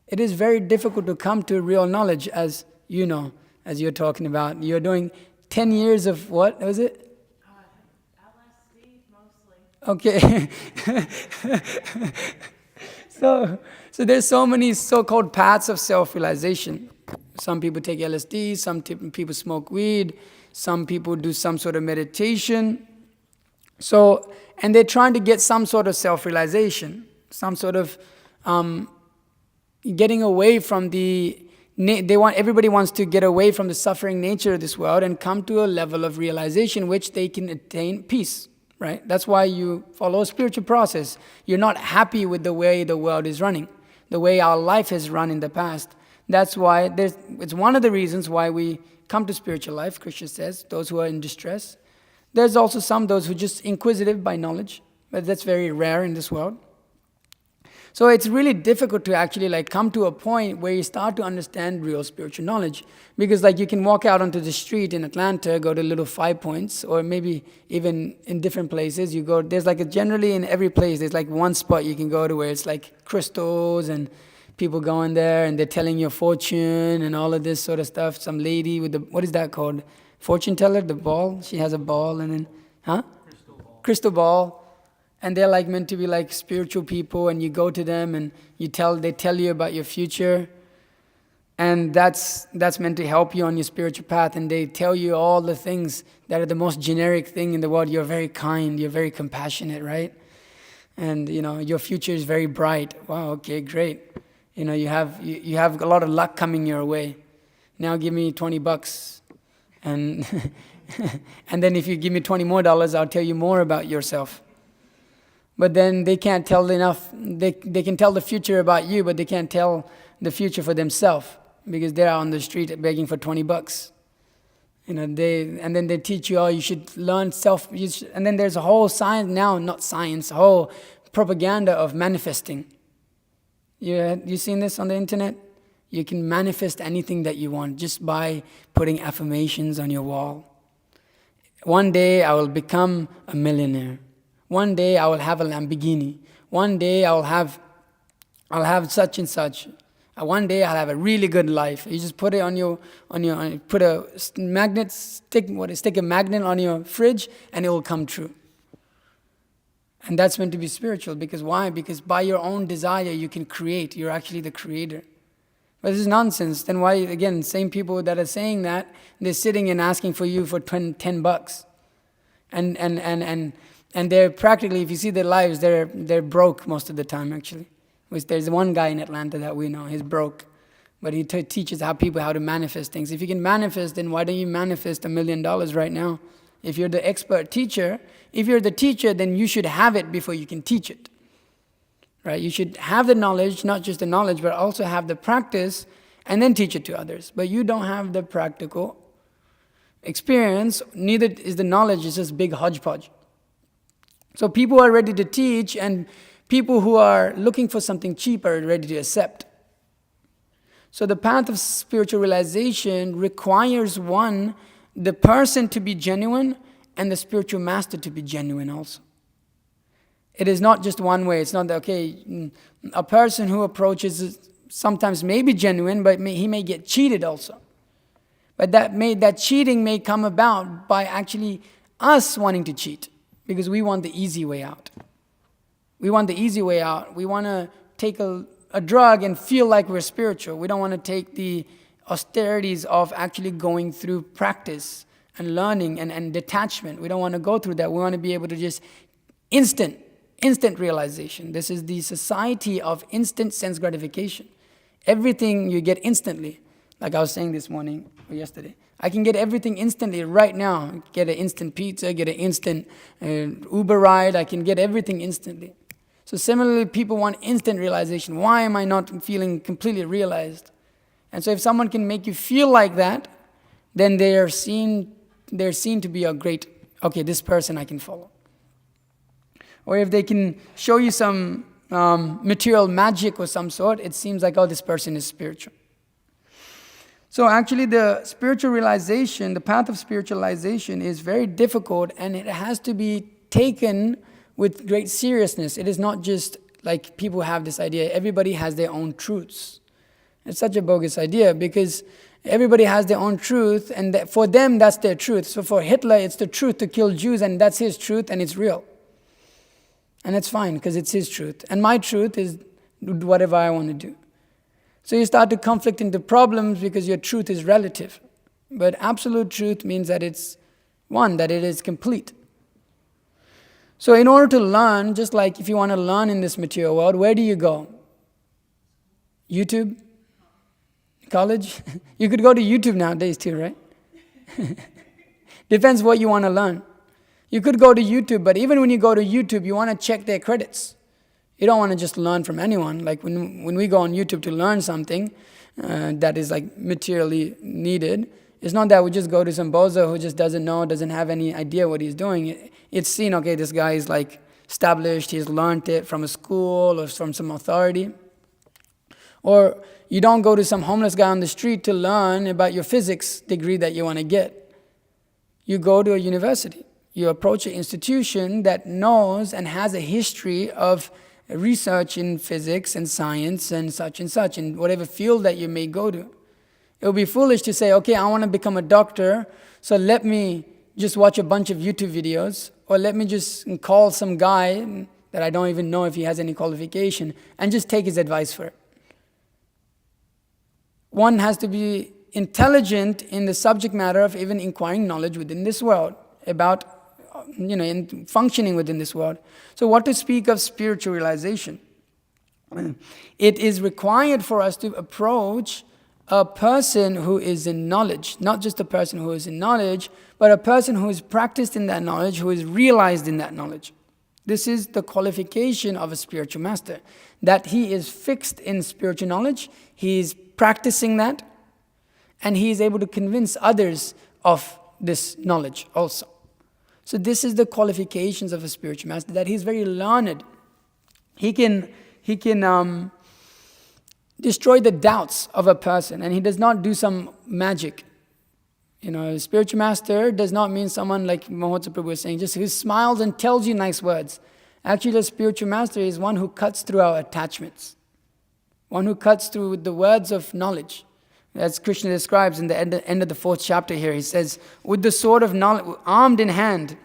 It is very difficult to come to real knowledge, as you know, as you're talking about. You're doing 10 years of what was it? LSD mostly. Okay. So there's so many so-called paths of self-realization. Some people take LSD, some people smoke weed, some people do some sort of meditation. So, and they're trying to get some sort of self-realization, some sort of getting away from everybody wants to get away from the suffering nature of this world and come to a level of realization which they can attain peace, right? That's why you follow a spiritual process. You're not happy with the way the world is running, the way our life has run in the past. That's why it's one of the reasons why we come to spiritual life, Krishna says, those who are in distress. There's also those who are just inquisitive by knowledge, but that's very rare in this world. So it's really difficult to actually come to a point where you start to understand real spiritual knowledge. Because you can walk out onto the street in Atlanta, go to little 5 Points, or maybe even in different places. There's generally in every place, there's one spot you can go to where it's crystals and people going there and they're telling you a fortune and all of this sort of stuff. Some lady with what is that called? Fortune teller, the ball. She has a ball and then, Crystal ball. And they're meant to be spiritual people, and you go to them and they tell you about your future. And that's meant to help you on your spiritual path, and they tell you all the things that are the most generic thing in the world. You're very kind, you're very compassionate, right? And your future is very bright. Wow, okay, great. You have a lot of luck coming your way. Now give me $20. And and then if you give me $20 more, I'll tell you more about yourself. But then they can't tell enough. They can tell the future about you, but they can't tell the future for themselves because they're on the street begging for $20. And then they teach you, you should learn and then there's a whole science now, not science, a whole propaganda of manifesting. You seen this on the internet? You can manifest anything that you want just by putting affirmations on your wall. One day I will become a millionaire. One day I will have a Lamborghini. One day I'll have such and such. One day I'll have a really good life. You just put it put a magnet, stick a magnet on your fridge, and it will come true. And that's meant to be spiritual. Because why? Because by your own desire you can create. You're actually the creator. But this is nonsense. Then why, again, same people that are saying that, they're sitting and asking for you for $10. And they're practically, if you see their lives, they're broke most of the time, actually. There's one guy in Atlanta that we know, he's broke. But he teaches how to manifest things. If you can manifest, then why don't you manifest $1 million right now? If you're the expert teacher, then you should have it before you can teach it. Right? You should have the knowledge, not just the knowledge, but also have the practice, and then teach it to others. But you don't have the practical experience, neither is the knowledge, it's just big hodgepodge. So people are ready to teach, and people who are looking for something cheap are ready to accept. So the path of spiritual realization requires the person to be genuine, and the spiritual master to be genuine also. It is not just one way. It's not that, okay, a person who approaches sometimes may be genuine, but he may get cheated also. But that cheating may come about by actually us wanting to cheat, because we want the easy way out. We want the easy way out. We want to take a drug and feel like we're spiritual. We don't want to take the austerities of actually going through practice and learning and detachment. We don't want to go through that. We want to be able to just instant realization. This is the society of instant sense gratification. Everything you get instantly. Like I was saying this morning or yesterday. I can get everything instantly right now. Get an instant pizza, get an instant Uber ride. I can get everything instantly. So similarly, people want instant realization. Why am I not feeling completely realized? And so if someone can make you feel like that, then they're seen to be a great, okay, this person I can follow. Or if they can show you some material magic or some sort, it seems like, oh, this person is spiritual. So actually the spiritual realization, the path of spiritualization is very difficult, and it has to be taken with great seriousness. It is not just like people have this idea, everybody has their own truths. It's such a bogus idea, because everybody has their own truth, and for them that's their truth. So for Hitler, it's the truth to kill Jews, and that's his truth, and it's real. And it's fine, because it's his truth. And my truth is whatever I want to do. So you start to conflict into problems because your truth is relative. But absolute truth means that it's one, that it is complete. So in order to learn, just like if you want to learn in this material world, where do you go? YouTube? College? You could go to YouTube nowadays too, right? Depends what you want to learn. You could go to YouTube, but even when you go to YouTube, you want to check their credits. You don't want to just learn from anyone. Like when we go on YouTube to learn something that is like materially needed, it's not that we just go to some bozo who just doesn't have any idea what he's doing. It's seen, okay, this guy is like established, he's learned it from a school or from some authority. Or you don't go to some homeless guy on the street to learn about your physics degree that you want to get. You go to a university. You approach an institution that knows and has a history of research in physics and science and such, in whatever field that you may go to. It would be foolish to say, okay, I want to become a doctor, so let me just watch a bunch of YouTube videos, or let me just call some guy that I don't even know if he has any qualification, and just take his advice for it. One has to be intelligent in the subject matter of even inquiring knowledge within this world, about in functioning within this world. So what to speak of spiritual realization? It is required for us to approach a person who is in knowledge, not just a person who is in knowledge, but a person who is practiced in that knowledge, who is realized in that knowledge. This is the qualification of a spiritual master, that he is fixed in spiritual knowledge, he is practicing that, and he is able to convince others of this knowledge also. So this is the qualifications of a spiritual master, that he's very learned. He can destroy the doubts of a person, and he does not do some magic. A spiritual master does not mean someone like Mahotsa Prabhu was saying, just who smiles and tells you nice words. Actually, the spiritual master is one who cuts through our attachments, one who cuts through with the words of knowledge. As Krishna describes in the end of the 4th chapter here, he says, with the sword of knowledge, armed in hand,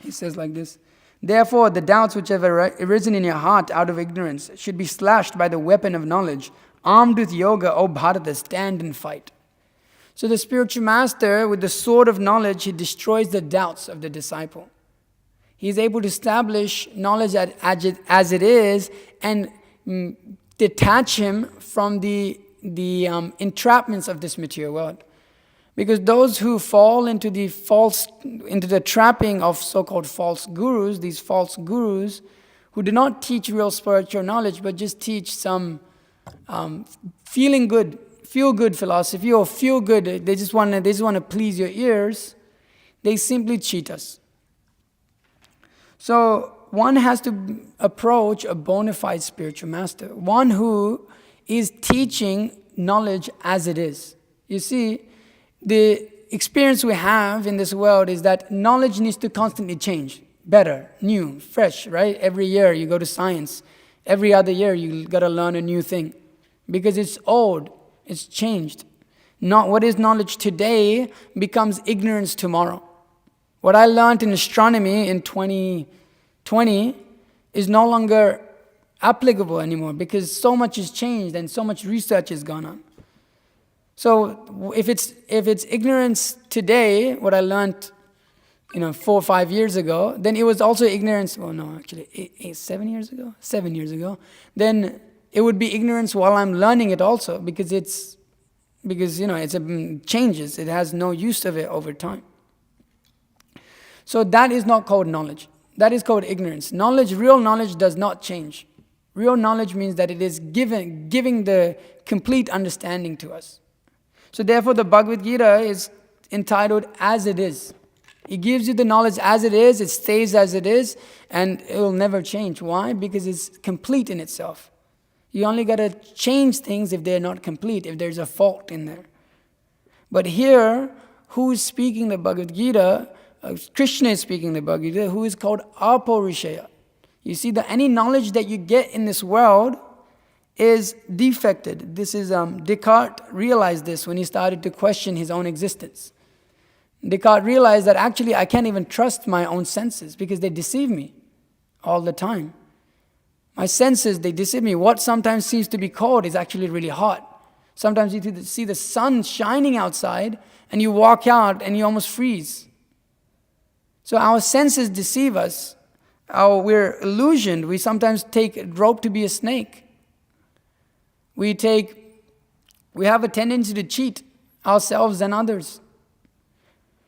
he says like this, therefore the doubts which have arisen in your heart out of ignorance should be slashed by the weapon of knowledge. Armed with yoga, O Bharata, stand and fight. So the spiritual master, with the sword of knowledge, he destroys the doubts of the disciple. He is able to establish knowledge as it is and detach him from the entrapments of this material world. Because those who fall into the trapping of so-called false gurus, these false gurus, who do not teach real spiritual knowledge, but just teach some feel good philosophy or feel good. They just want to please your ears. They simply cheat us. So one has to approach a bona fide spiritual master, one who is teaching knowledge as it is. You see, the experience we have in this world is that knowledge needs to constantly change, better, new, fresh, right? Every year you go to science. Every other year you got to learn a new thing because it's old, it's changed. Not what is knowledge today becomes ignorance tomorrow. What I learned in astronomy in 2020 is no longer applicable anymore because so much has changed and so much research has gone on. So if it's ignorance today, what I learned 4 or 5 years ago, then it was also ignorance, 7 years ago, then it would be ignorance while I'm learning it also because it changes, it has no use of it over time. So that is not called knowledge. That is called ignorance. Real knowledge does not change. Real knowledge means that it is giving the complete understanding to us. So therefore the Bhagavad Gita is entitled As It Is. It gives you the knowledge as it is, it stays as it is, and it will never change. Why? Because it's complete in itself. You only got to change things if they're not complete, if there's a fault in there. But here, who is speaking the Bhagavad Gita? Krishna is speaking the Bhagavad Gita, who is called Apaurishaya. You see, that any knowledge that you get in this world is defected. This is Descartes realized this when he started to question his own existence. Descartes realized that actually I can't even trust my own senses because they deceive me all the time. My senses, they deceive me. What sometimes seems to be cold is actually really hot. Sometimes you see the sun shining outside and you walk out and you almost freeze. So our senses deceive us. We're illusioned. We sometimes take a rope to be a snake. We have a tendency to cheat ourselves and others.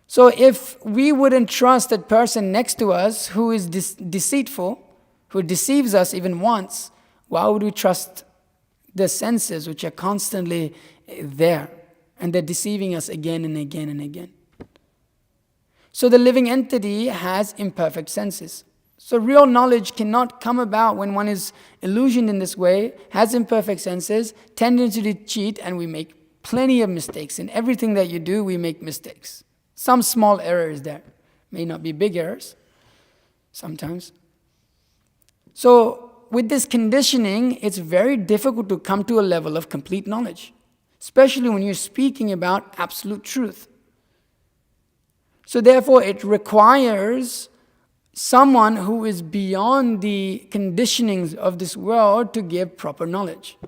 So if we wouldn't trust that person next to us who is deceitful, who deceives us even once, why would we trust the senses which are constantly there and they're deceiving us again and again and again? So the living entity has imperfect senses. So real knowledge cannot come about when one is illusioned in this way, has imperfect senses, tendency to cheat, and we make plenty of mistakes. In everything that you do, we make mistakes. Some small errors there. May not be big errors, sometimes. So with this conditioning, it's very difficult to come to a level of complete knowledge, especially when you're speaking about absolute truth. So therefore, it requires someone who is beyond the conditionings of this world to give proper knowledge.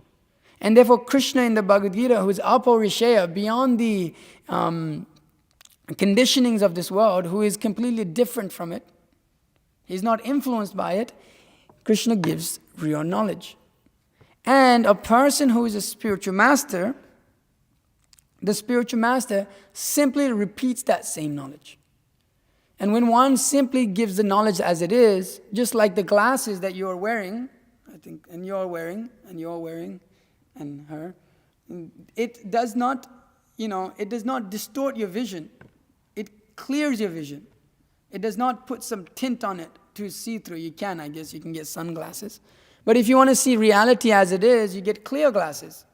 And therefore, Krishna in the Bhagavad Gita, who is Apaurishaya, beyond the conditionings of this world, who is completely different from it, he's not influenced by it, Krishna gives real knowledge. And a person who is a spiritual master, the spiritual master simply repeats that same knowledge. And when one simply gives the knowledge as it is, just like the glasses that you are wearing, I think, and you're wearing, and her, it does not distort your vision. It clears your vision. It does not put some tint on it to see through. You can get sunglasses. But if you want to see reality as it is, you get clear glasses.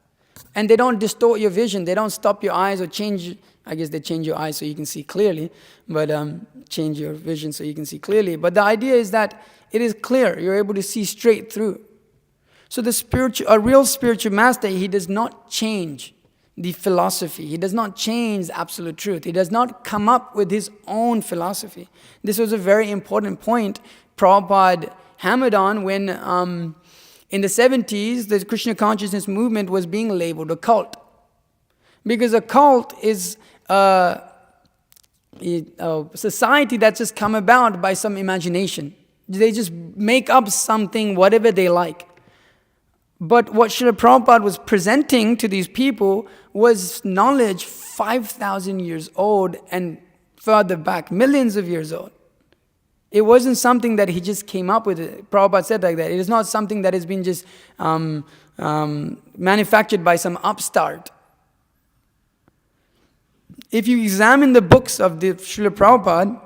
And they don't distort your vision. They don't stop your eyes or change. I guess they change your eyes so you can see clearly. But change your vision so you can see clearly. But the idea is that it is clear. You're able to see straight through. So a real spiritual master, he does not change the philosophy. He does not change the absolute truth. He does not come up with his own philosophy. This was a very important point Prabhupada hammered on when in the 70s, the Krishna consciousness movement was being labeled a cult. Because a cult is a society that's just come about by some imagination. They just make up something, whatever they like. But what Srila Prabhupada was presenting to these people was knowledge 5,000 years old and further back, millions of years old. It wasn't something that he just came up with. Prabhupada said like that. It is not something that has been just manufactured by some upstart. If you examine the books of the Srila Prabhupada,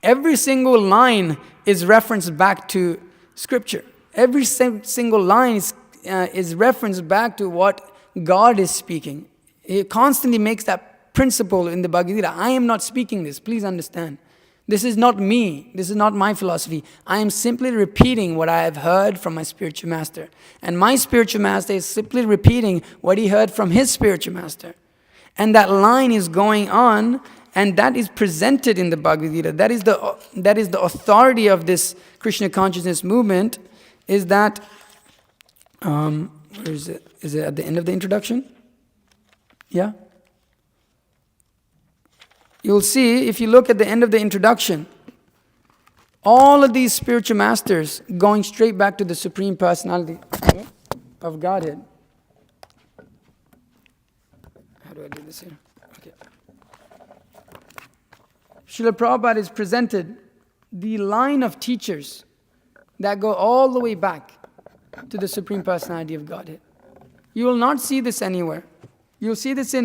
every single line is referenced back to scripture. Every single line is referenced back to what God is speaking. He constantly makes that principle in the Bhagavad Gita. I am not speaking this, please understand. This is not me. This is not my philosophy. I am simply repeating what I have heard from my spiritual master. And my spiritual master is simply repeating what he heard from his spiritual master. And that line is going on, and that is presented in the Bhagavad Gita. That is the authority of this Krishna consciousness movement, is that, where is it? Is it at the end of the introduction? Yeah? You'll see, if you look at the end of the introduction, all of these spiritual masters going straight back to the Supreme Personality of Godhead. How do I do this here? Okay. Srila Prabhupada has presented the line of teachers that go all the way back to the Supreme Personality of Godhead. You will not see this anywhere. You'll see this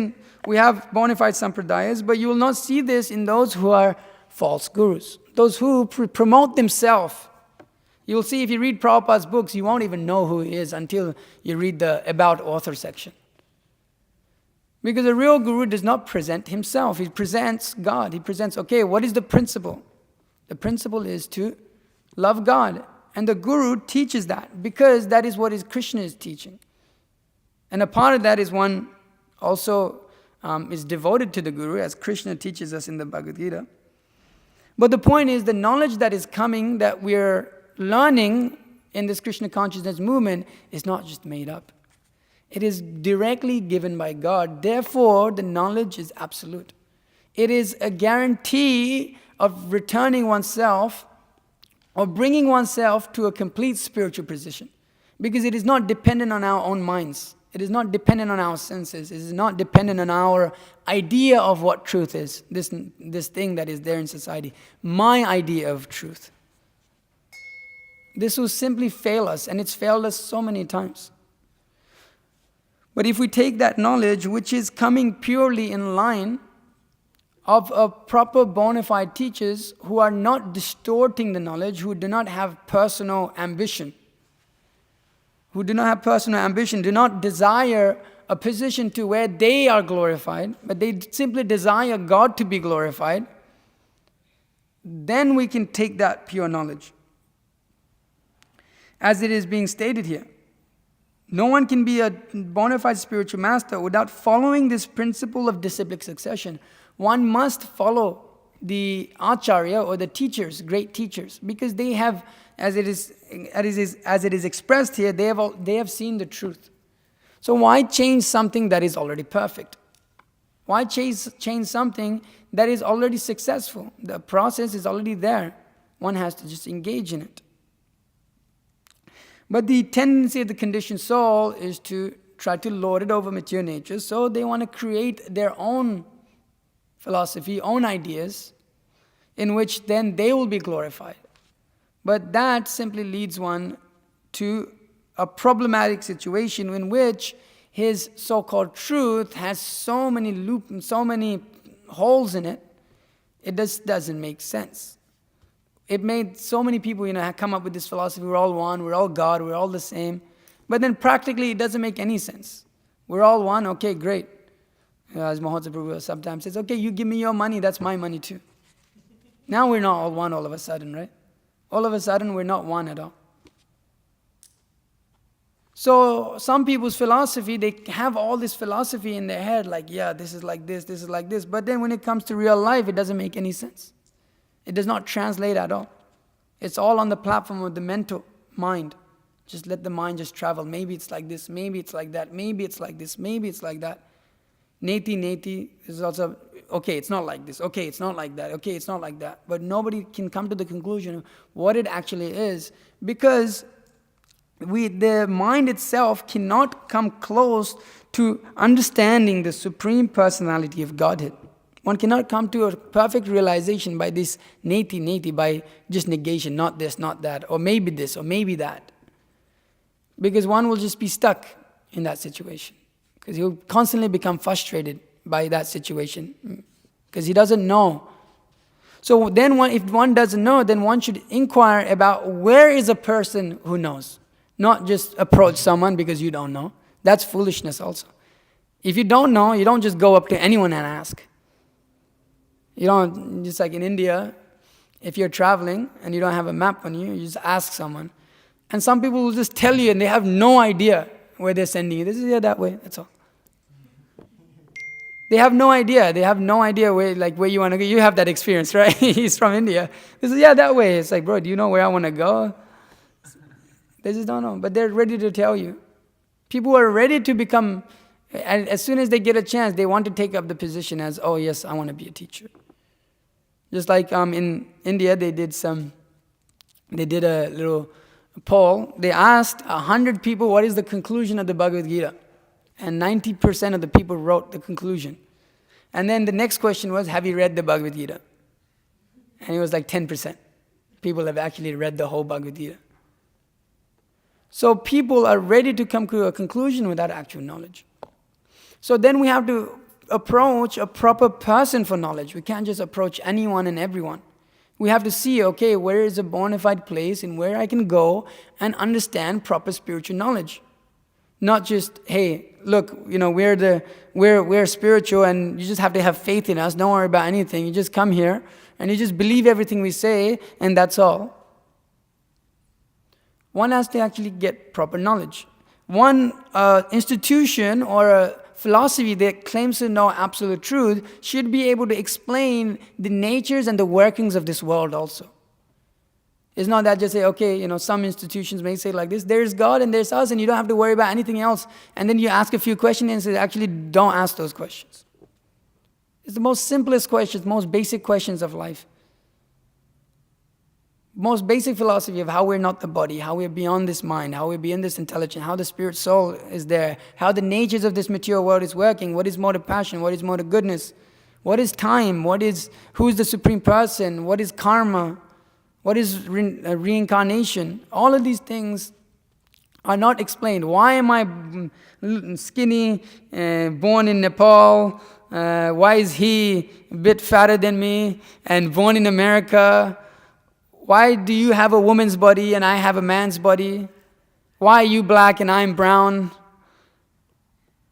we have bona fide sampradayas, but you will not see this in those who are false gurus. Those who promote themselves. You will see if you read Prabhupada's books, you won't even know who he is until you read the About Author section. Because a real guru does not present himself. He presents God. He presents, okay, what is the principle? The principle is to love God. And the guru teaches that because that is what Krishna is teaching. And a part of that is one also is devoted to the guru, as Krishna teaches us in the Bhagavad Gita. But the point is, the knowledge that is coming, that we're learning in this Krishna consciousness movement, is not just made up. It is directly given by God. Therefore, the knowledge is absolute. It is a guarantee of returning oneself or bringing oneself to a complete spiritual position. Because it is not dependent on our own minds. It is not dependent on our senses. It is not dependent on our idea of what truth is, this thing that is there in society. My idea of truth. This will simply fail us, and it's failed us so many times. But if we take that knowledge, which is coming purely in line of a proper bona fide teachers who are not distorting the knowledge, who do not have personal ambition, do not desire a position to where they are glorified, but they simply desire God to be glorified, then we can take that pure knowledge. As it is being stated here, no one can be a bona fide spiritual master without following this principle of disciplic succession. One must follow the acharya or the teachers, great teachers, because they have, as it is expressed here, they have seen the truth. So why change something that is already perfect? Why change something that is already successful? The process is already there. One has to just engage in it. But the tendency of the conditioned soul is to try to lord it over mature nature, so they want to create their own philosophy, own ideas, in which then they will be glorified. But that simply leads one to a problematic situation in which his so-called truth has so many holes in it, it just doesn't make sense. It made so many people, come up with this philosophy, we're all one, we're all God, we're all the same. But then practically it doesn't make any sense. We're all one, okay, great. As Mahotsa Prabhu sometimes says, okay, you give me your money, that's my money too. Now we're not all one all of a sudden, right? All of a sudden we're not one at all. So some people's philosophy, they have all this philosophy in their head, like, yeah, this is like this is like this. But then when it comes to real life, it doesn't make any sense. It does not translate at all. It's all on the platform of the mental mind. Just let the mind just travel. Maybe it's like this, maybe it's like that, maybe it's like this, maybe it's like that. Neti is also, okay, it's not like this, okay, it's not like that, okay, it's not like that. But nobody can come to the conclusion of what it actually is, because the mind itself cannot come close to understanding the Supreme Personality of Godhead. One cannot come to a perfect realization by this neti, by just negation, not this, not that, or maybe this, or maybe that. Because one will just be stuck in that situation. Because he'll constantly become frustrated by that situation. Because he doesn't know. So then if one doesn't know, then one should inquire about where is a person who knows. Not just approach someone because you don't know. That's foolishness also. If you don't know, you don't just go up to anyone and ask. You don't, just like in India, if you're traveling and you don't have a map on you, you just ask someone. And some people will just tell you and they have no idea where they're sending you. This is that way, that's all. They have no idea. They have no idea where you want to go. You have that experience, right? He's from India. This is that way. It's like, bro, do you know where I want to go? They just don't know. But they're ready to tell you. People are ready to become, and as soon as they get a chance, they want to take up the position as, oh yes, I want to be a teacher. Just like in India, they did a little poll. They asked 100 people, what is the conclusion of the Bhagavad Gita? And 90% of the people wrote the conclusion. And then the next question was, have you read the Bhagavad Gita? And it was like 10%. People have actually read the whole Bhagavad Gita. So people are ready to come to a conclusion without actual knowledge. So then we have to approach a proper person for knowledge. We can't just approach anyone and everyone. We have to see, okay, where is a bona fide place and where I can go and understand proper spiritual knowledge. Not just, hey, look, we're spiritual and you just have to have faith in us. Don't worry about anything. You just come here and you just believe everything we say and that's all. One has to actually get proper knowledge. One institution or a philosophy that claims to know absolute truth should be able to explain the natures and the workings of this world also. It's not that just say, okay, some institutions may say like this, there's God and there's us and you don't have to worry about anything else. And then you ask a few questions and say, actually don't ask those questions. It's the most simplest questions, most basic questions of life. Most basic philosophy of how we're not the body, how we're beyond this mind, how we're beyond this intelligence, how the spirit soul is there, how the natures of this material world is working, what is mode of passion, what is mode of goodness, what is time, who is the supreme person, what is karma, what is reincarnation. All of these things are not explained. Why am I skinny, born in Nepal? Why is he a bit fatter than me and born in America? Why do you have a woman's body and I have a man's body? Why are you black and I'm brown?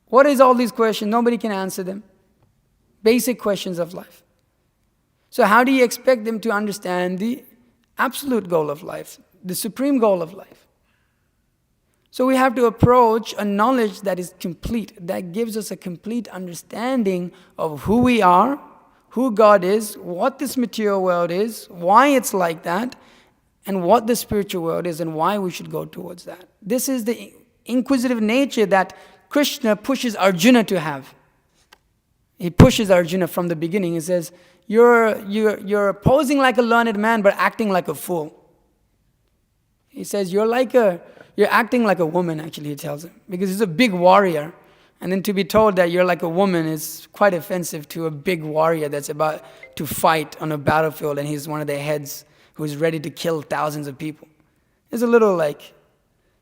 What is all these questions? Nobody can answer them. Basic questions of life. So how do you expect them to understand the absolute goal of life, the supreme goal of life? So we have to approach a knowledge that is complete, that gives us a complete understanding of who we are, who God is, what this material world is, why it's like that, and what the spiritual world is and why we should go towards that. This is the inquisitive nature that Krishna pushes Arjuna to have. He pushes Arjuna from the beginning. He says, you're posing like a learned man but acting like a fool. He says, you're acting like a woman, actually, he tells him, because he's a big warrior. And then to be told that you're like a woman is quite offensive to a big warrior that's about to fight on a battlefield and he's one of the heads who's ready to kill thousands of people. It's a little like,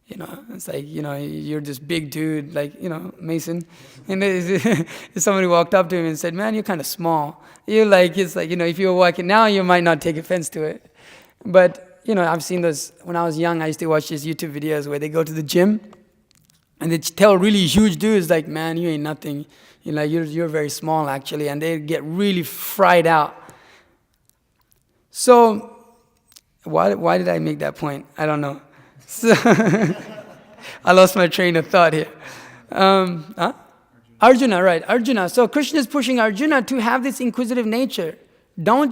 it's like, you're this big dude, like, Mason. And somebody walked up to him and said, man, you're kind of small. It's like, if you were walking now, you might not take offense to it. But, I've seen those, when I was young, I used to watch these YouTube videos where they go to the gym and they tell really huge dudes like, man, you ain't nothing. You're very small actually, and they get really fried out. So, why did I make that point? I don't know. So I lost my train of thought here. Arjuna, right? Arjuna. So Krishna is pushing Arjuna to have this inquisitive nature. Don't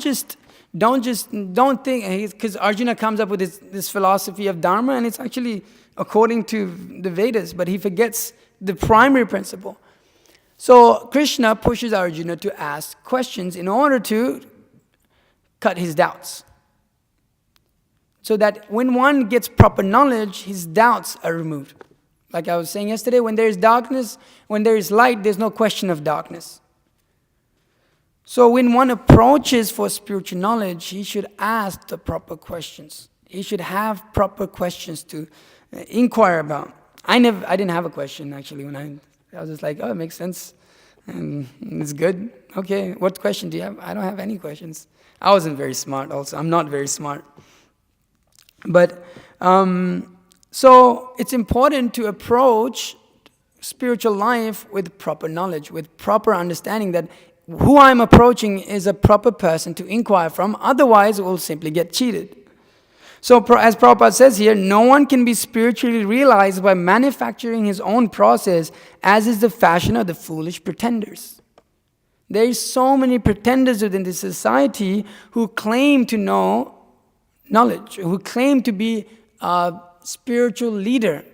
think, because Arjuna comes up with this philosophy of Dharma, and it's actually according to the Vedas, but he forgets the primary principle. So Krishna pushes Arjuna to ask questions in order to cut his doubts. So that when one gets proper knowledge, his doubts are removed. Like I was saying yesterday, when there is darkness, when there is light, there's no question of darkness. So when one approaches for spiritual knowledge, he should ask the proper questions. He should have proper questions to inquire about. I didn't have a question actually when I was just like, oh, it makes sense. And it's good. Okay, what question do you have? I don't have any questions. I wasn't very smart also. I'm not very smart. But, so it's important to approach spiritual life with proper knowledge, with proper understanding that who I'm approaching is a proper person to inquire from, otherwise we'll simply get cheated. So as Prabhupada says here, no one can be spiritually realized by manufacturing his own process, as is the fashion of the foolish pretenders. There is so many pretenders within this society who claim to know knowledge, who claim to be a spiritual leader.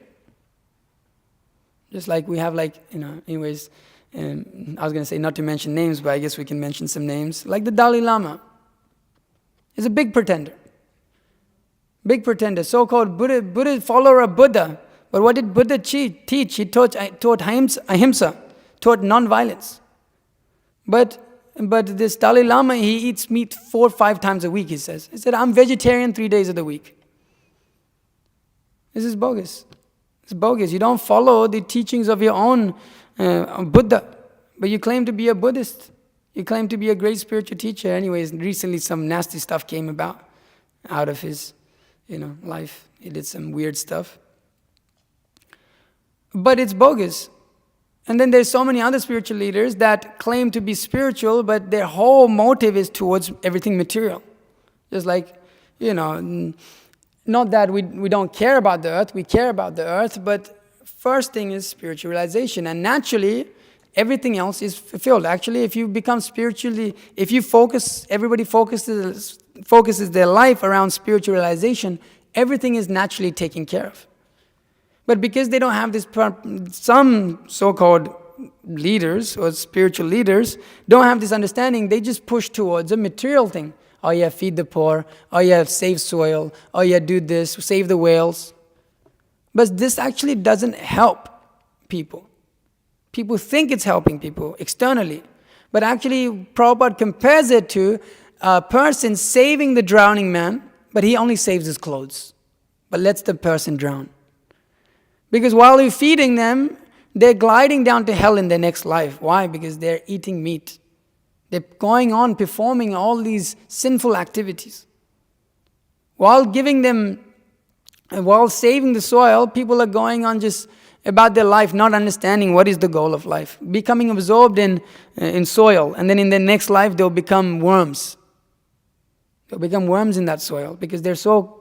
Just like we have anyways, I was going to say not to mention names, but I guess we can mention some names. Like the Dalai Lama is a big pretender. Big pretender, so-called Buddha follower of Buddha. But what did Buddha teach? He taught ahimsa, taught non-violence. But this Dalai Lama, he eats meat 4 or 5 times a week, he says. He said, I'm vegetarian 3 days of the week. This is bogus. It's bogus. You don't follow the teachings of your own Buddha, but you claim to be a Buddhist. You claim to be a great spiritual teacher. Anyways, recently some nasty stuff came about out of his life. He did some weird stuff. But it's bogus. And then there's so many other spiritual leaders that claim to be spiritual, but their whole motive is towards everything material. Just like, not that we don't care about the earth, we care about the earth, but first thing is spiritual realization. And naturally, everything else is fulfilled. Actually, if you become spiritually, if you everybody focuses their life around spiritual realization, everything is naturally taken care of. But because they don't have this, some so-called leaders or spiritual leaders don't have this understanding, they just push towards a material thing. Oh yeah, feed the poor. Oh yeah, save soil. Oh yeah, do this, save the whales. But this actually doesn't help people. People think it's helping people externally. But actually, Prabhupada compares it to a person saving the drowning man, but he only saves his clothes, but lets the person drown. Because while you're feeding them, they're gliding down to hell in their next life. Why? Because they're eating meat. They're going on performing all these sinful activities. While saving the soil, people are going on just about their life, not understanding what is the goal of life. Becoming absorbed in soil, and then in their next life they'll become worms. They'll become worms in that soil because they're so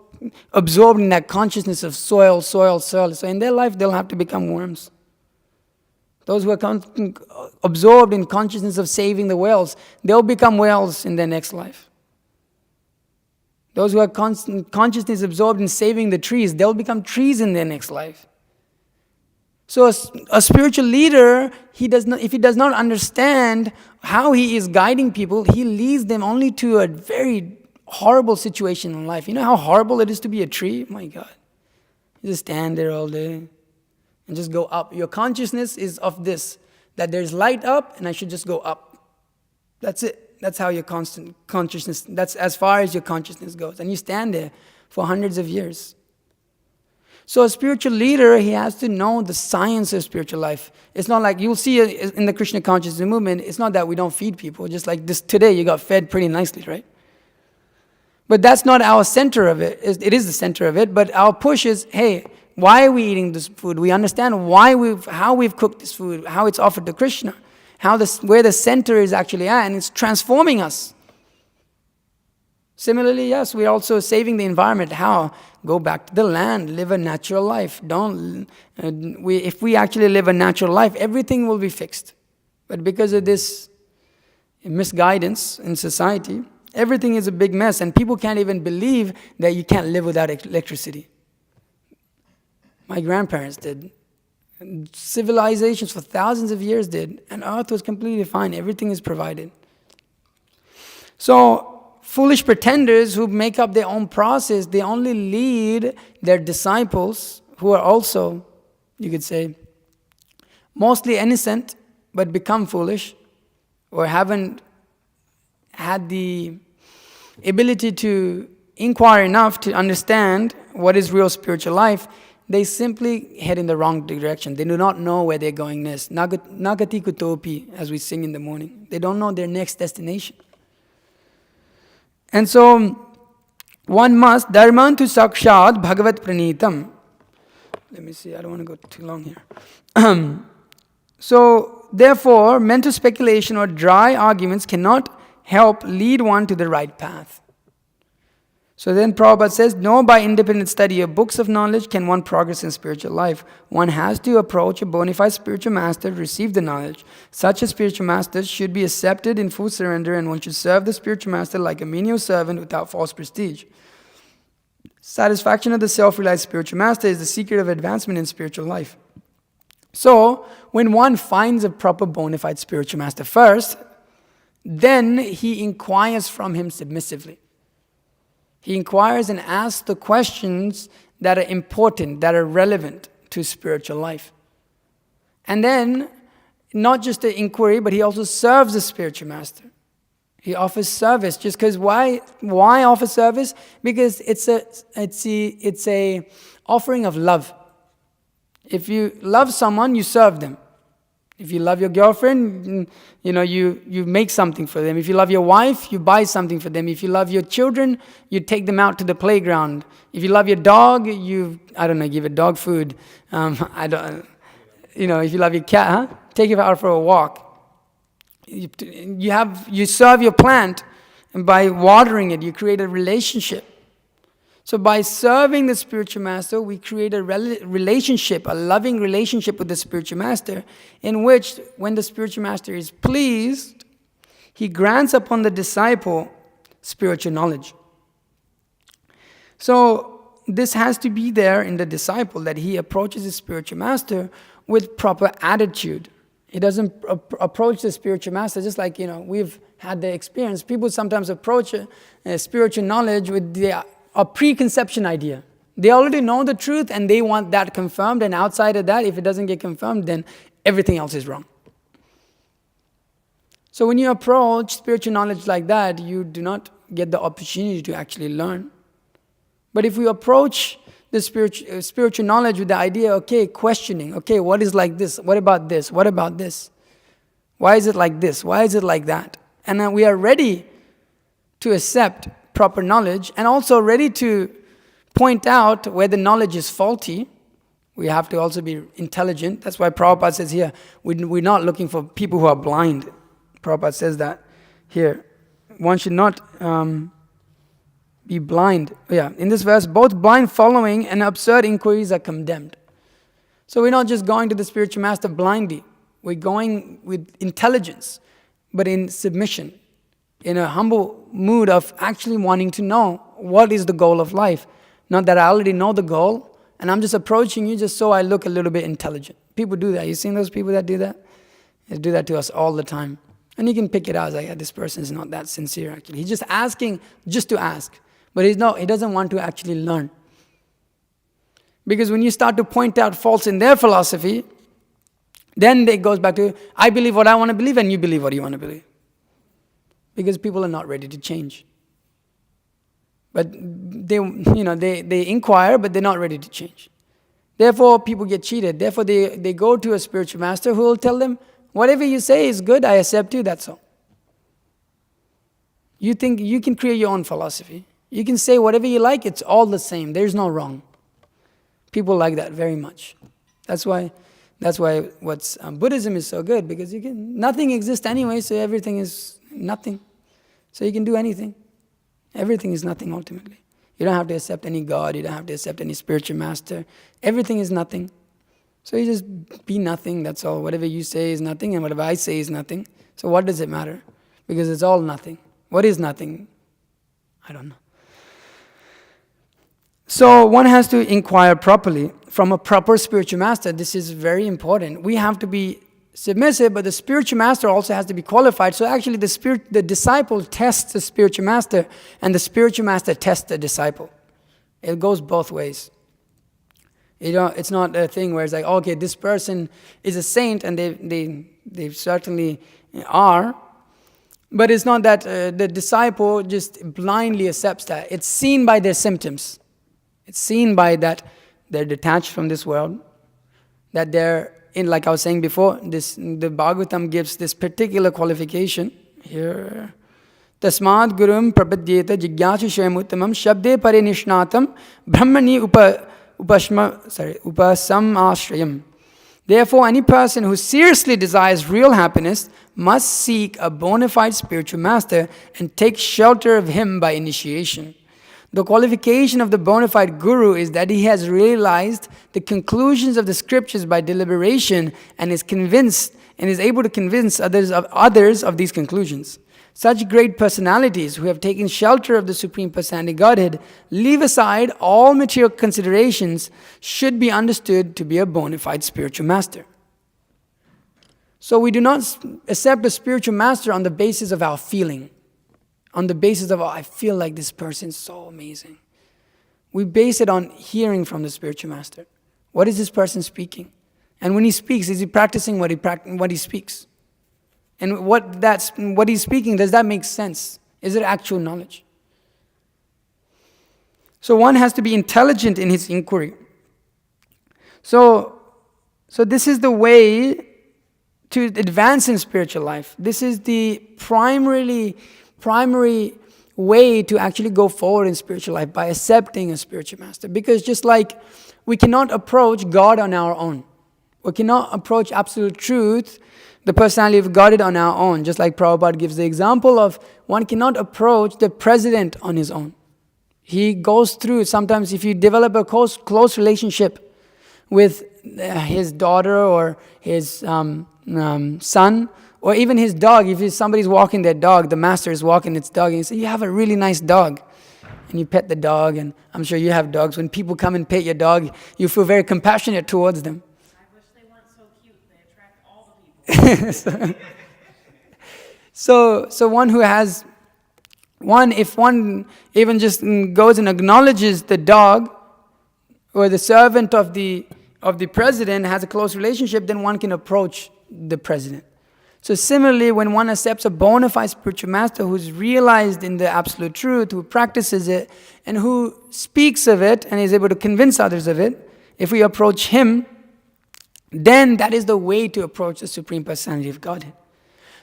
absorbed in that consciousness of soil. So in their life, they'll have to become worms. Those who are absorbed in consciousness of saving the whales, they'll become whales in their next life. Those who are consciousness absorbed in saving the trees, they'll become trees in their next life. So a spiritual leader, if he does not understand how he is guiding people, he leads them only to a very horrible situation in life. You know how horrible it is to be a tree? My God. You just stand there all day and just go up. Your consciousness is of this, that there's light up and I should just go up. That's it. That's how your consciousness, that's as far as your consciousness goes. And you stand there for hundreds of years. So a spiritual leader, he has to know the science of spiritual life. It's not like, you'll see in the Krishna consciousness movement, it's not that we don't feed people. Just like this today, you got fed pretty nicely, right? But that's not our center of it. It is the center of it, but our push is, hey, why are we eating this food? We understand how we've cooked this food, how it's offered to Krishna, where the center is actually at, and it's transforming us. Similarly, yes, we're also saving the environment. How? Go back to the land, live a natural life. If we actually live a natural life, everything will be fixed. But because of this misguidance in society, everything is a big mess, and people can't even believe that you can't live without electricity. My grandparents did. Civilizations for thousands of years did, and Earth was completely fine. Everything is provided. So, foolish pretenders who make up their own process, they only lead their disciples, who are also, you could say, mostly innocent, but become foolish, or haven't had the ability to inquire enough to understand what is real spiritual life. They simply head in the wrong direction. They do not know where they're going next. Nagati kutopi, as we sing in the morning. They don't know their next destination. And so, one must, dharmantu sakshat bhagavat pranitam. Let me see, I don't want to go too long here. So, therefore, mental speculation or dry arguments cannot help lead one to the right path. So then Prabhupada says, no, by independent study of books of knowledge can one progress in spiritual life. One has to approach a bona fide spiritual master to receive the knowledge. Such a spiritual master should be accepted in full surrender, and one should serve the spiritual master like a menial servant without false prestige. Satisfaction of the self-realized spiritual master is the secret of advancement in spiritual life. So, when one finds a proper bona fide spiritual master first, then he inquires from him submissively. He inquires and asks the questions that are important, that are relevant to spiritual life. And then, not just the inquiry, but he also serves the spiritual master. He offers service. Just because why offer service? Because it's a offering of love. If you love someone, you serve them. If you love your girlfriend, you make something for them. If you love your wife, you buy something for them. If you love your children, you take them out to the playground. If you love your dog, give a dog food. If you love your cat, take it out for a walk. You serve your plant, and by watering it, you create a relationship. So by serving the spiritual master, we create a relationship, a loving relationship with the spiritual master, in which, when the spiritual master is pleased, he grants upon the disciple spiritual knowledge. So this has to be there in the disciple, that he approaches his spiritual master with proper attitude. He doesn't approach the spiritual master just like, we've had the experience. People sometimes approach spiritual knowledge with a preconception idea. They already know the truth and they want that confirmed, and outside of that, if it doesn't get confirmed, then everything else is wrong. So when you approach spiritual knowledge like that, you do not get the opportunity to actually learn. But if we approach the spiritual knowledge with the idea, questioning, what is like this? What about this? What about this? Why is it like this? Why is it like that? And then we are ready to accept proper knowledge, and also ready to point out where the knowledge is faulty. We have to also be intelligent. That's why Prabhupada says here, we're not looking for people who are blind. Prabhupada says that here. One should not be blind. In this verse, both blind following and absurd inquiries are condemned. So we're not just going to the spiritual master blindly. We're going with intelligence, but in submission, in a humble mood of actually wanting to know what is the goal of life. Not that I already know the goal, and I'm just approaching you just so I look a little bit intelligent. People do that. You seen those people that do that? They do that to us all the time. And you can pick it out, like, this person is not that sincere actually. He's just asking just to ask. But he doesn't want to actually learn. Because when you start to point out faults in their philosophy, then it goes back to, I believe what I want to believe and you believe what you want to believe. Because people are not ready to change. But they inquire, but they're not ready to change. Therefore, people get cheated. Therefore, they go to a spiritual master who will tell them, whatever you say is good, I accept you, that's all. You think you can create your own philosophy. You can say whatever you like, it's all the same. There's no wrong. People like that very much. That's why Buddhism is so good, because nothing exists anyway, so everything is nothing. So you can do anything. Everything is nothing ultimately. You don't have to accept any God, you don't have to accept any spiritual master. Everything is nothing. So you just be nothing, that's all. Whatever you say is nothing, and whatever I say is nothing. So what does it matter? Because it's all nothing. What is nothing? I don't know. So one has to inquire properly from a proper spiritual master. This is very important. We have to be submissive, but the spiritual master also has to be qualified. So actually the disciple tests the spiritual master, and the spiritual master tests the disciple. It goes both ways. It's not a thing where it's like, okay, this person is a saint, and they certainly are. But it's not that the disciple just blindly accepts that. It's seen by their symptoms. It's seen by that they're detached from this world, that they're in, like I was saying before, the Bhagavatam gives this particular qualification here. Tasmad gurum prapadyeta jigyashu shayamuttamam shabde pare nishnatam brahmani upasam ashrayam. Therefore, any person who seriously desires real happiness must seek a bona fide spiritual master and take shelter of him by initiation. The qualification of the bona fide guru is that he has realized the conclusions of the scriptures by deliberation and is convinced and is able to convince others of these conclusions. Such great personalities who have taken shelter of the Supreme Personality Godhead leave aside all material considerations should be understood to be a bona fide spiritual master. So we do not accept a spiritual master on the basis of our feeling, on the basis of, I feel like this person is so amazing. We base it on hearing from the spiritual master. What is this person speaking? And when he speaks, is he practicing what he speaks? And what he's speaking, does that make sense? Is it actual knowledge? So one has to be intelligent in his inquiry. So this is the way to advance in spiritual life. This is the primary way to actually go forward in spiritual life, by accepting a spiritual master. Because just like we cannot approach God on our own, we cannot approach absolute truth, the personality of God, on our own. Just like Prabhupada gives the example of, one cannot approach the president on his own. He goes through, sometimes if you develop a close relationship with his daughter or his son, or even his dog, if somebody's walking their dog, the master is walking its dog, and you say, you have a really nice dog. And you pet the dog, and I'm sure you have dogs. When people come and pet your dog, you feel very compassionate towards them. I wish they weren't so cute. They attract all the people. So one who has, if one even just goes and acknowledges the dog, or the servant of the president has a close relationship, then one can approach the president. So similarly, when one accepts a bona fide spiritual master who's realized in the absolute truth, who practices it, and who speaks of it, and is able to convince others of it, if we approach him, then that is the way to approach the Supreme Personality of Godhead.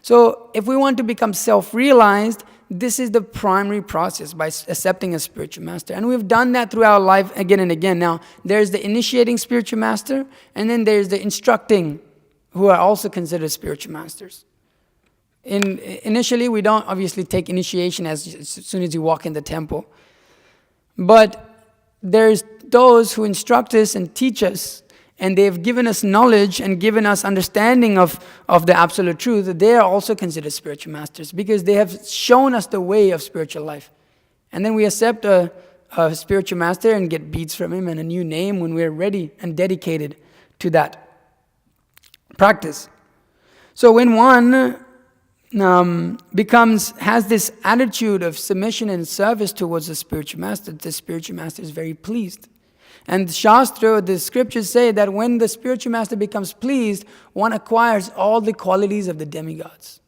So if we want to become self-realized, this is the primary process, by accepting a spiritual master. And we've done that through our life again and again. Now, there's the initiating spiritual master, and then there's the instructing, who are also considered spiritual masters. Initially, we don't obviously take initiation as soon as you walk in the temple. But there's those who instruct us and teach us, and they've given us knowledge and given us understanding of the absolute truth. They are also considered spiritual masters, because they have shown us the way of spiritual life. And then we accept a spiritual master and get beads from him and a new name when we're ready and dedicated to that practice. So when one has this attitude of submission and service towards the spiritual master is very pleased. And the scriptures say that when the spiritual master becomes pleased, one acquires all the qualities of the demigods.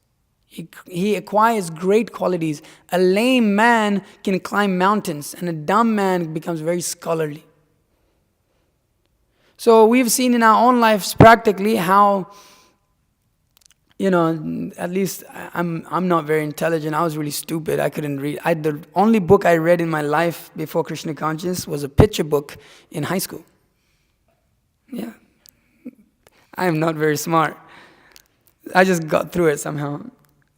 He acquires great qualities. A lame man can climb mountains, and a dumb man becomes very scholarly. So we've seen in our own lives practically how at least I'm not very intelligent. I was really stupid. I couldn't read. The only book I read in my life before Krishna consciousness was a picture book in high school. Yeah. I am not very smart. I just got through it somehow.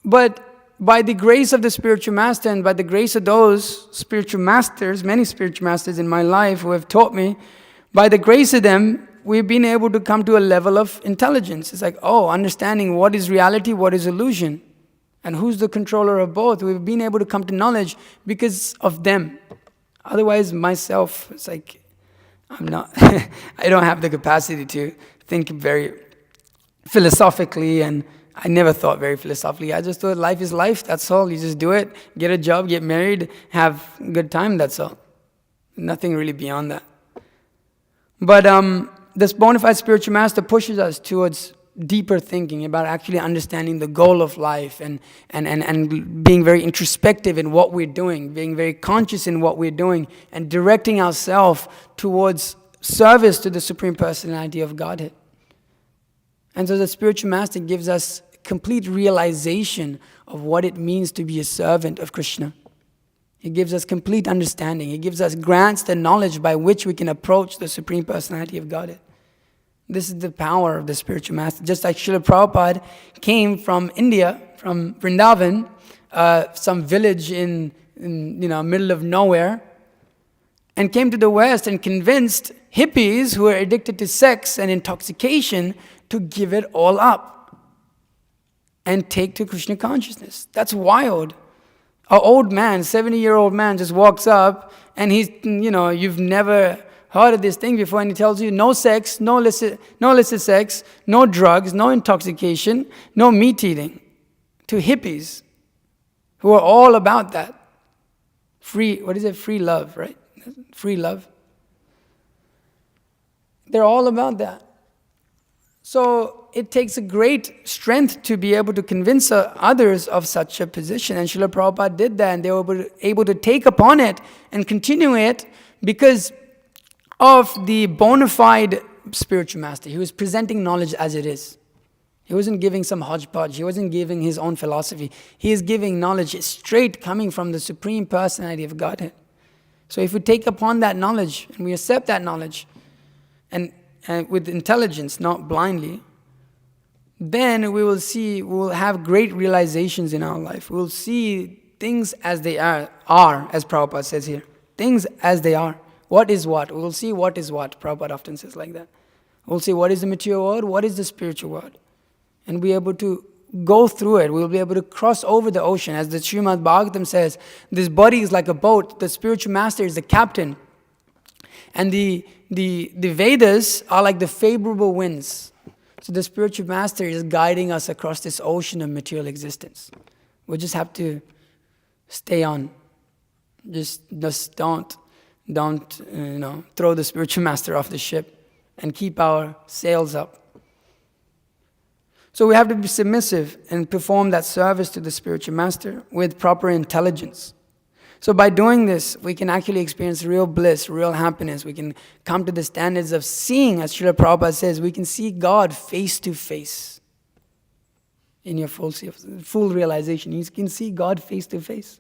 But by the grace of the spiritual master and by the grace of those spiritual masters, many spiritual masters in my life who have taught me, by the grace of them, we've been able to come to a level of intelligence. It's like, understanding what is reality, what is illusion, and who's the controller of both. We've been able to come to knowledge because of them. Otherwise, myself, it's like, I'm not, I don't have the capacity to think very philosophically, and I never thought very philosophically. I just thought life is life, that's all. You just do it, get a job, get married, have a good time, that's all. Nothing really beyond that. But this bona fide spiritual master pushes us towards deeper thinking about actually understanding the goal of life and being very introspective in what we're doing, being very conscious in what we're doing, and directing ourselves towards service to the Supreme Personality of Godhead. And so the spiritual master gives us complete realization of what it means to be a servant of Krishna. He gives us complete understanding. He grants the knowledge by which we can approach the Supreme Personality of Godhead. This is the power of the spiritual master. Just like Srila Prabhupada came from India, from Vrindavan, some village in middle of nowhere, and came to the West and convinced hippies who were addicted to sex and intoxication to give it all up and take to Krishna consciousness. That's wild. An old man, 70-year-old man, just walks up and he's, you've never heard of this thing before, and he tells you no sex, no illicit sex, no drugs, no intoxication, no meat eating. To hippies who are all about that. Free love, right? Free love. They're all about that. So it takes a great strength to be able to convince others of such a position. And Srila Prabhupada did that, and they were able to take upon it and continue it because of the bona fide spiritual master. He was presenting knowledge as it is. He wasn't giving some hodgepodge. He wasn't giving his own philosophy. He is giving knowledge straight coming from the Supreme Personality of Godhead. So if we take upon that knowledge and we accept that knowledge and with intelligence, not blindly, then we will have great realizations in our life. We will see things as they are, as Prabhupada says here. Things as they are. What is what? We will see what is what. Prabhupada often says like that. We'll see what is the material world, what is the spiritual world. And be able to go through it. We'll be able to cross over the ocean. As the Srimad Bhagavatam says, this body is like a boat. The spiritual master is the captain. And the Vedas are like the favorable winds. So the spiritual master is guiding us across this ocean of material existence. We just have to stay on. Just don't throw the spiritual master off the ship and keep our sails up. So we have to be submissive and perform that service to the spiritual master with proper intelligence. So by doing this, we can actually experience real bliss, real happiness. We can come to the standards of seeing, as Srila Prabhupada says, we can see God face to face in your full realization. You can see God face to face.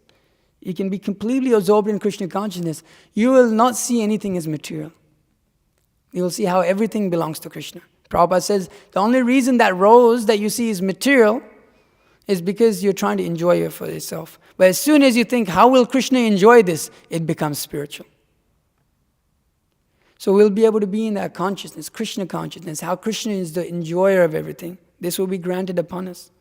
You can be completely absorbed in Krishna consciousness. You will not see anything as material. You will see how everything belongs to Krishna. Prabhupada says, the only reason that rose that you see is material is because you're trying to enjoy it for yourself. But as soon as you think, how will Krishna enjoy this? It becomes spiritual. So we'll be able to be in that consciousness, Krishna consciousness, how Krishna is the enjoyer of everything. This will be granted upon us.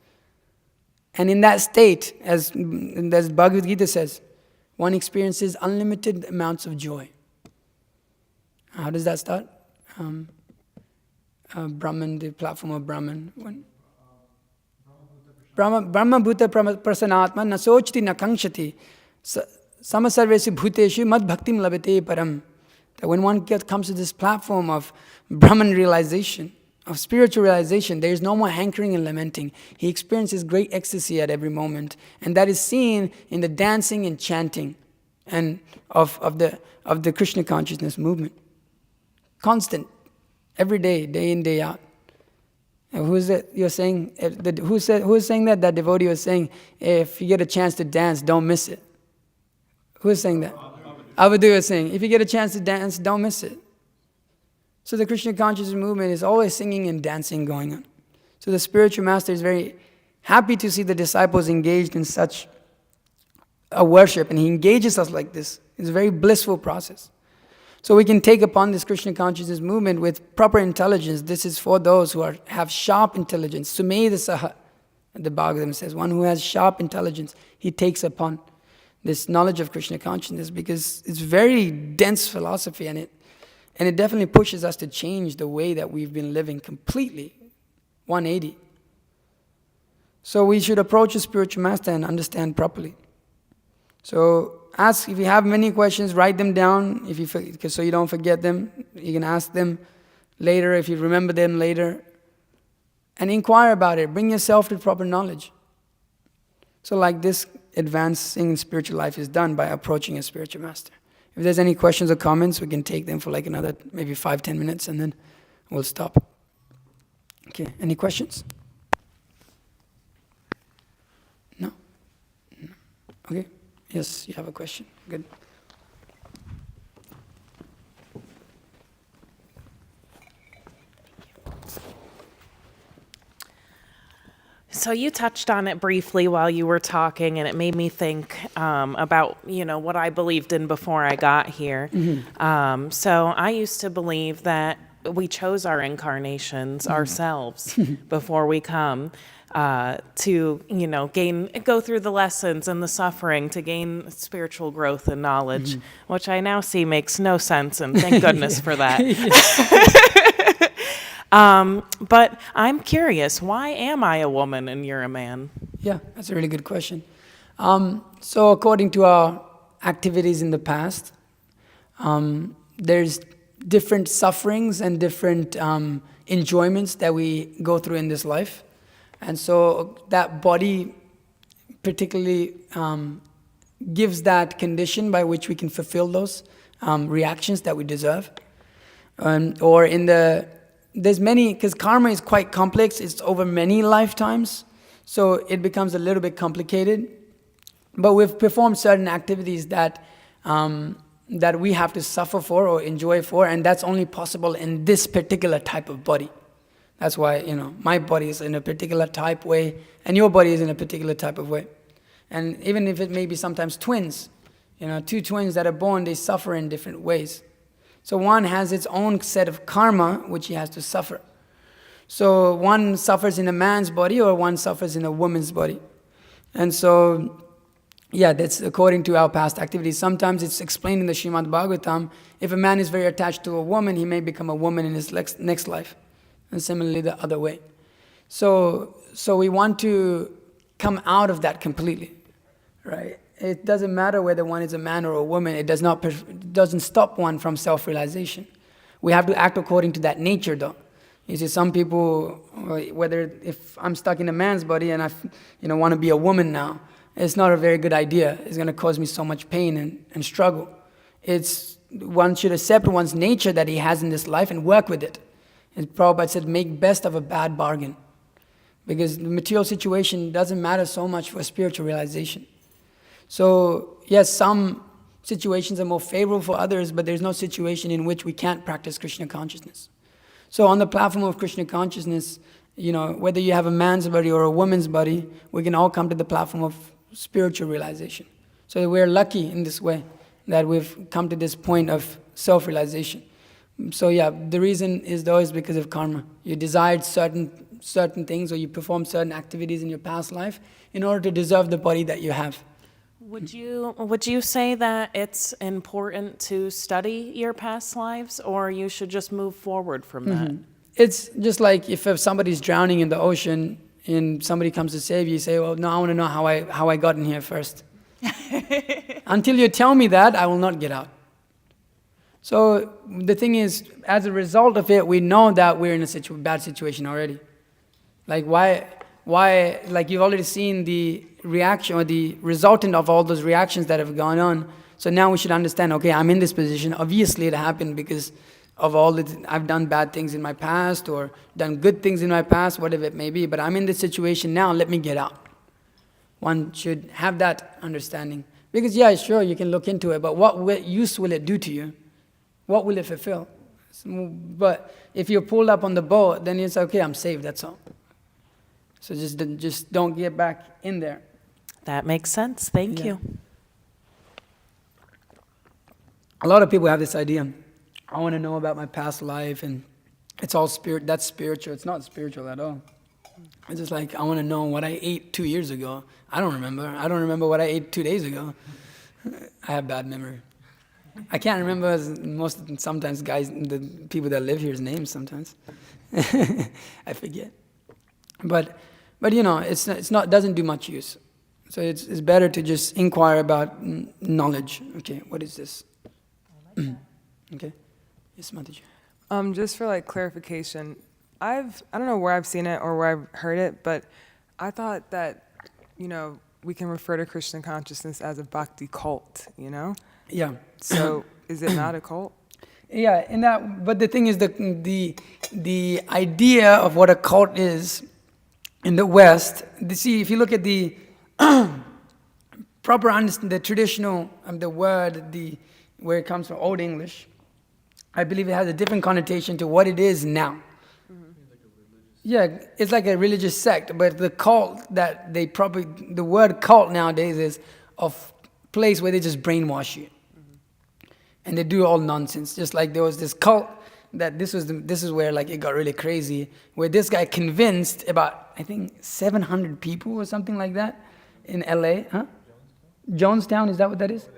And in that state, as Bhagavad Gita says, one experiences unlimited amounts of joy. How does that start? Brahman, the platform of Brahman. Brahma bhuta prasanatma nasochti nakangshati samasarvesi bhuteshu mad bhaktim labete param. That when one comes to this platform of Brahman realization, of spiritual realization, there is no more hankering and lamenting. He experiences great ecstasy at every moment. And that is seen in the dancing and chanting and of the Krishna consciousness movement. Constant. Every day, day in, day out. Who is it? You're saying, who is saying that? That devotee was saying, if you get a chance to dance, don't miss it. Who is saying that? Avadu is saying, if you get a chance to dance, don't miss it. So the Krishna consciousness movement is always singing and dancing going on. So the spiritual master is very happy to see the disciples engaged in such a worship, and he engages us like this. It's a very blissful process. So we can take upon this Krishna consciousness movement with proper intelligence. This is for those who have sharp intelligence. Sumedha Saha, the Bhagavatam says, one who has sharp intelligence, he takes upon this knowledge of Krishna consciousness, because it's very dense philosophy, and it definitely pushes us to change the way that we've been living completely, 180. So we should approach a spiritual master and understand properly. So ask, if you have many questions, write them down so you don't forget them. You can ask them later if you remember them later. And inquire about it. Bring yourself to proper knowledge. So like this, advancing in spiritual life is done by approaching a spiritual master. If there's any questions or comments, we can take them for like another maybe 5-10 minutes, and then we'll stop. Okay, any questions? No? Okay. Yes, you have a question. Good. So you touched on it briefly while you were talking, and it made me think about, what I believed in before I got here. Mm-hmm. So I used to believe that we chose our incarnations ourselves before we come. To go through the lessons and the suffering to gain spiritual growth and knowledge, which I now see makes no sense, and thank goodness for that. But I'm curious, why am I a woman and you're a man? Yeah, that's a really good question. So according to our activities in the past, there's different sufferings and different enjoyments that we go through in this life. And so that body particularly gives that condition by which we can fulfill those reactions that we deserve. There's many, because karma is quite complex, it's over many lifetimes, so it becomes a little bit complicated. But we've performed certain activities that we have to suffer for or enjoy for, and that's only possible in this particular type of body. That's why, my body is in a particular type way, and your body is in a particular type of way. And even if it may be sometimes twins, two twins that are born, they suffer in different ways. So one has its own set of karma, which he has to suffer. So one suffers in a man's body, or one suffers in a woman's body. And so, that's according to our past activities. Sometimes it's explained in the Srimad Bhagavatam, if a man is very attached to a woman, he may become a woman in his next life. And similarly the other way. So we want to come out of that completely, right? It doesn't matter whether one is a man or a woman. It doesn't stop one from self-realization. We have to act according to that nature, though. You see, some people, if I'm stuck in a man's body and I want to be a woman now, it's not a very good idea. It's going to cause me so much pain and struggle. One should accept one's nature that he has in this life and work with it. And Prabhupada said, make best of a bad bargain. Because the material situation doesn't matter so much for spiritual realization. So, yes, some situations are more favorable for others, but there's no situation in which we can't practice Krishna consciousness. So on the platform of Krishna consciousness, whether you have a man's body or a woman's body, we can all come to the platform of spiritual realization. So we're lucky in this way that we've come to this point of self-realization. So the reason is because of karma. You desired certain things, or you performed certain activities in your past life in order to deserve the body that you have. Would you say that it's important to study your past lives, or you should just move forward from that? It's just like if somebody's drowning in the ocean and somebody comes to save you, you say, well, no, I want to know how I got in here first. Until you tell me that, I will not get out. So the thing is, as a result of it, we know that we're in a bad situation already. Like why, like you've already seen the reaction or the resultant of all those reactions that have gone on. So now we should understand, okay, I'm in this position. Obviously it happened because of all the, I've done bad things in my past or done good things in my past, whatever it may be, but I'm in this situation now, let me get out. One should have that understanding. Because yeah, sure, you can look into it, but what use will it do to you? What will it fulfill? But if you're pulled up on the boat, then it's okay, I'm saved, that's all. So just don't get back in there. That makes sense. Thank Yeah. you. A lot of people have this idea, I want to know about my past life, and it's all that's spiritual. It's not spiritual at all. It's just like, I want to know what I ate 2 years ago. I don't remember. I don't remember what I ate 2 days ago. I have bad memory. I can't remember sometimes guys, the people that live here's names sometimes. I forget. But you know, it's not doesn't do much use. So it's better to just inquire about knowledge. Okay, what is this? Okay. Yes, Mataji. Just for like clarification, I don't know where I've seen it or where I've heard it, but I thought that, we can refer to Krishna consciousness as a bhakti cult, Yeah. So is it not a cult? Yeah, in that, but the thing is the idea of what a cult is in the West. See, if you look at the proper understanding, the traditional the word, where it comes from, Old English, I believe it has a different connotation to what it is now. Yeah, it's like a religious sect, but the cult that the word cult nowadays is of place where they just brainwash you. And they do all nonsense. Just like there was this cult that this is where like it got really crazy, where this guy convinced about, I think, 700 people or something like that in LA, huh? Jonestown, is that what that is?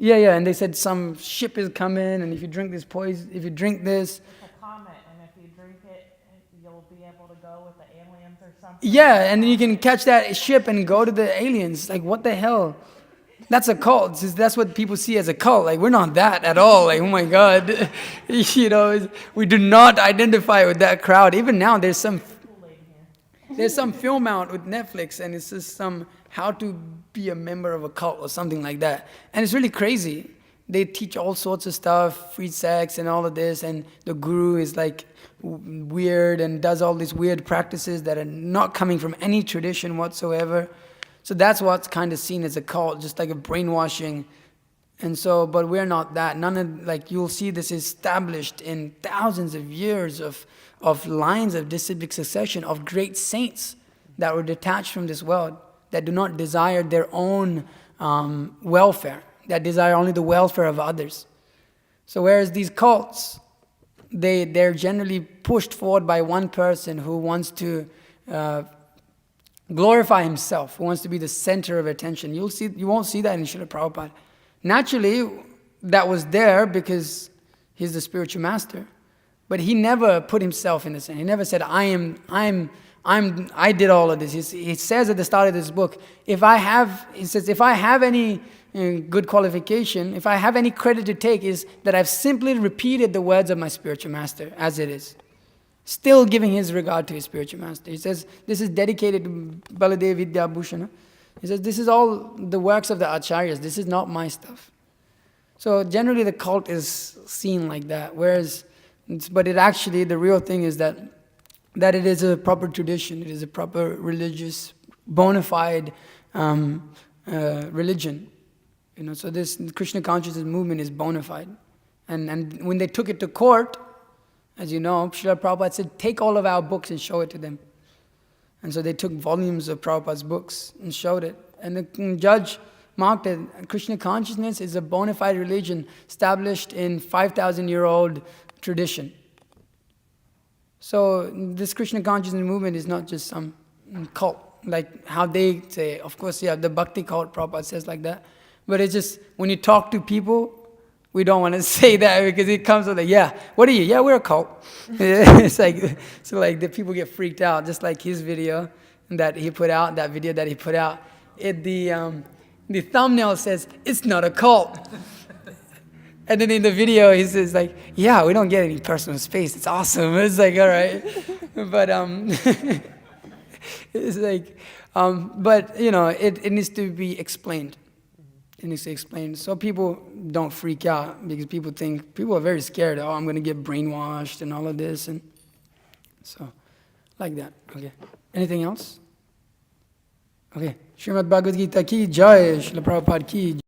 Yeah, and they said some ship is coming, and if you drink this poison, if you drink this, It's a comet, and if you drink it, you'll be able to go with the aliens or something. yeah, and then you can catch that ship and go to the aliens. Like, what the hell? That's a cult. That's what people see as a cult. Like, we're not that at all. Like, oh my God. We do not identify with that crowd. Even now, there's some film out with Netflix, and it's just some how to be a member of a cult or something like that. And it's really crazy. They teach all sorts of stuff, free sex and all of this, and the guru is like weird and does all these weird practices that are not coming from any tradition whatsoever. So that's what's kind of seen as a cult, just like a brainwashing. And so, but we're not that. You'll see this established in thousands of years of lines of disciplic succession of great saints that were detached from this world, that do not desire their own welfare, that desire only the welfare of others. So whereas these cults, they're generally pushed forward by one person who wants to glorify himself, who wants to be the center of attention. You won't see that in Srila Prabhupada. Naturally, that was there because he's the spiritual master. But he never put himself in the center. He never said, I did all of this. He says at the start of this book, if I have any good qualification, if I have any credit to take, is that I've simply repeated the words of my spiritual master as it is. Still giving his regard to his spiritual master. He says, this is dedicated to Baladev Vidya Bhushana. He says, this is all the works of the acharyas. This is not my stuff. So generally the cult is seen like that. But it actually, the real thing is that it is a proper tradition. It is a proper religious, bona fide religion. So this Krishna consciousness movement is bona fide. And when they took it to court, as you know, Srila Prabhupada said, take all of our books and show it to them. And so they took volumes of Prabhupada's books and showed it. And the judge marked it, Krishna consciousness is a bona fide religion established in 5,000-year-old tradition. So this Krishna consciousness movement is not just some cult, like how they say. Of course, yeah, the bhakti cult, Prabhupada says like that. But it's just, when you talk to people, we don't want to say that because it comes with like, yeah, what are you? Yeah, we're a cult. It's like, so like the people get freaked out, just like his video that he put out, the thumbnail says, it's not a cult. And then in the video, he says like, yeah, we don't get any personal space. It's awesome. It's like, all right. But it's like, but it needs to be explained. It needs to explain so people don't freak out, because people are very scared. Oh, I'm going to get brainwashed and all of this, and so like that. Okay. Anything else? Okay. Srimad Bhagavad Gita ki jai, Srila Prabhupada ki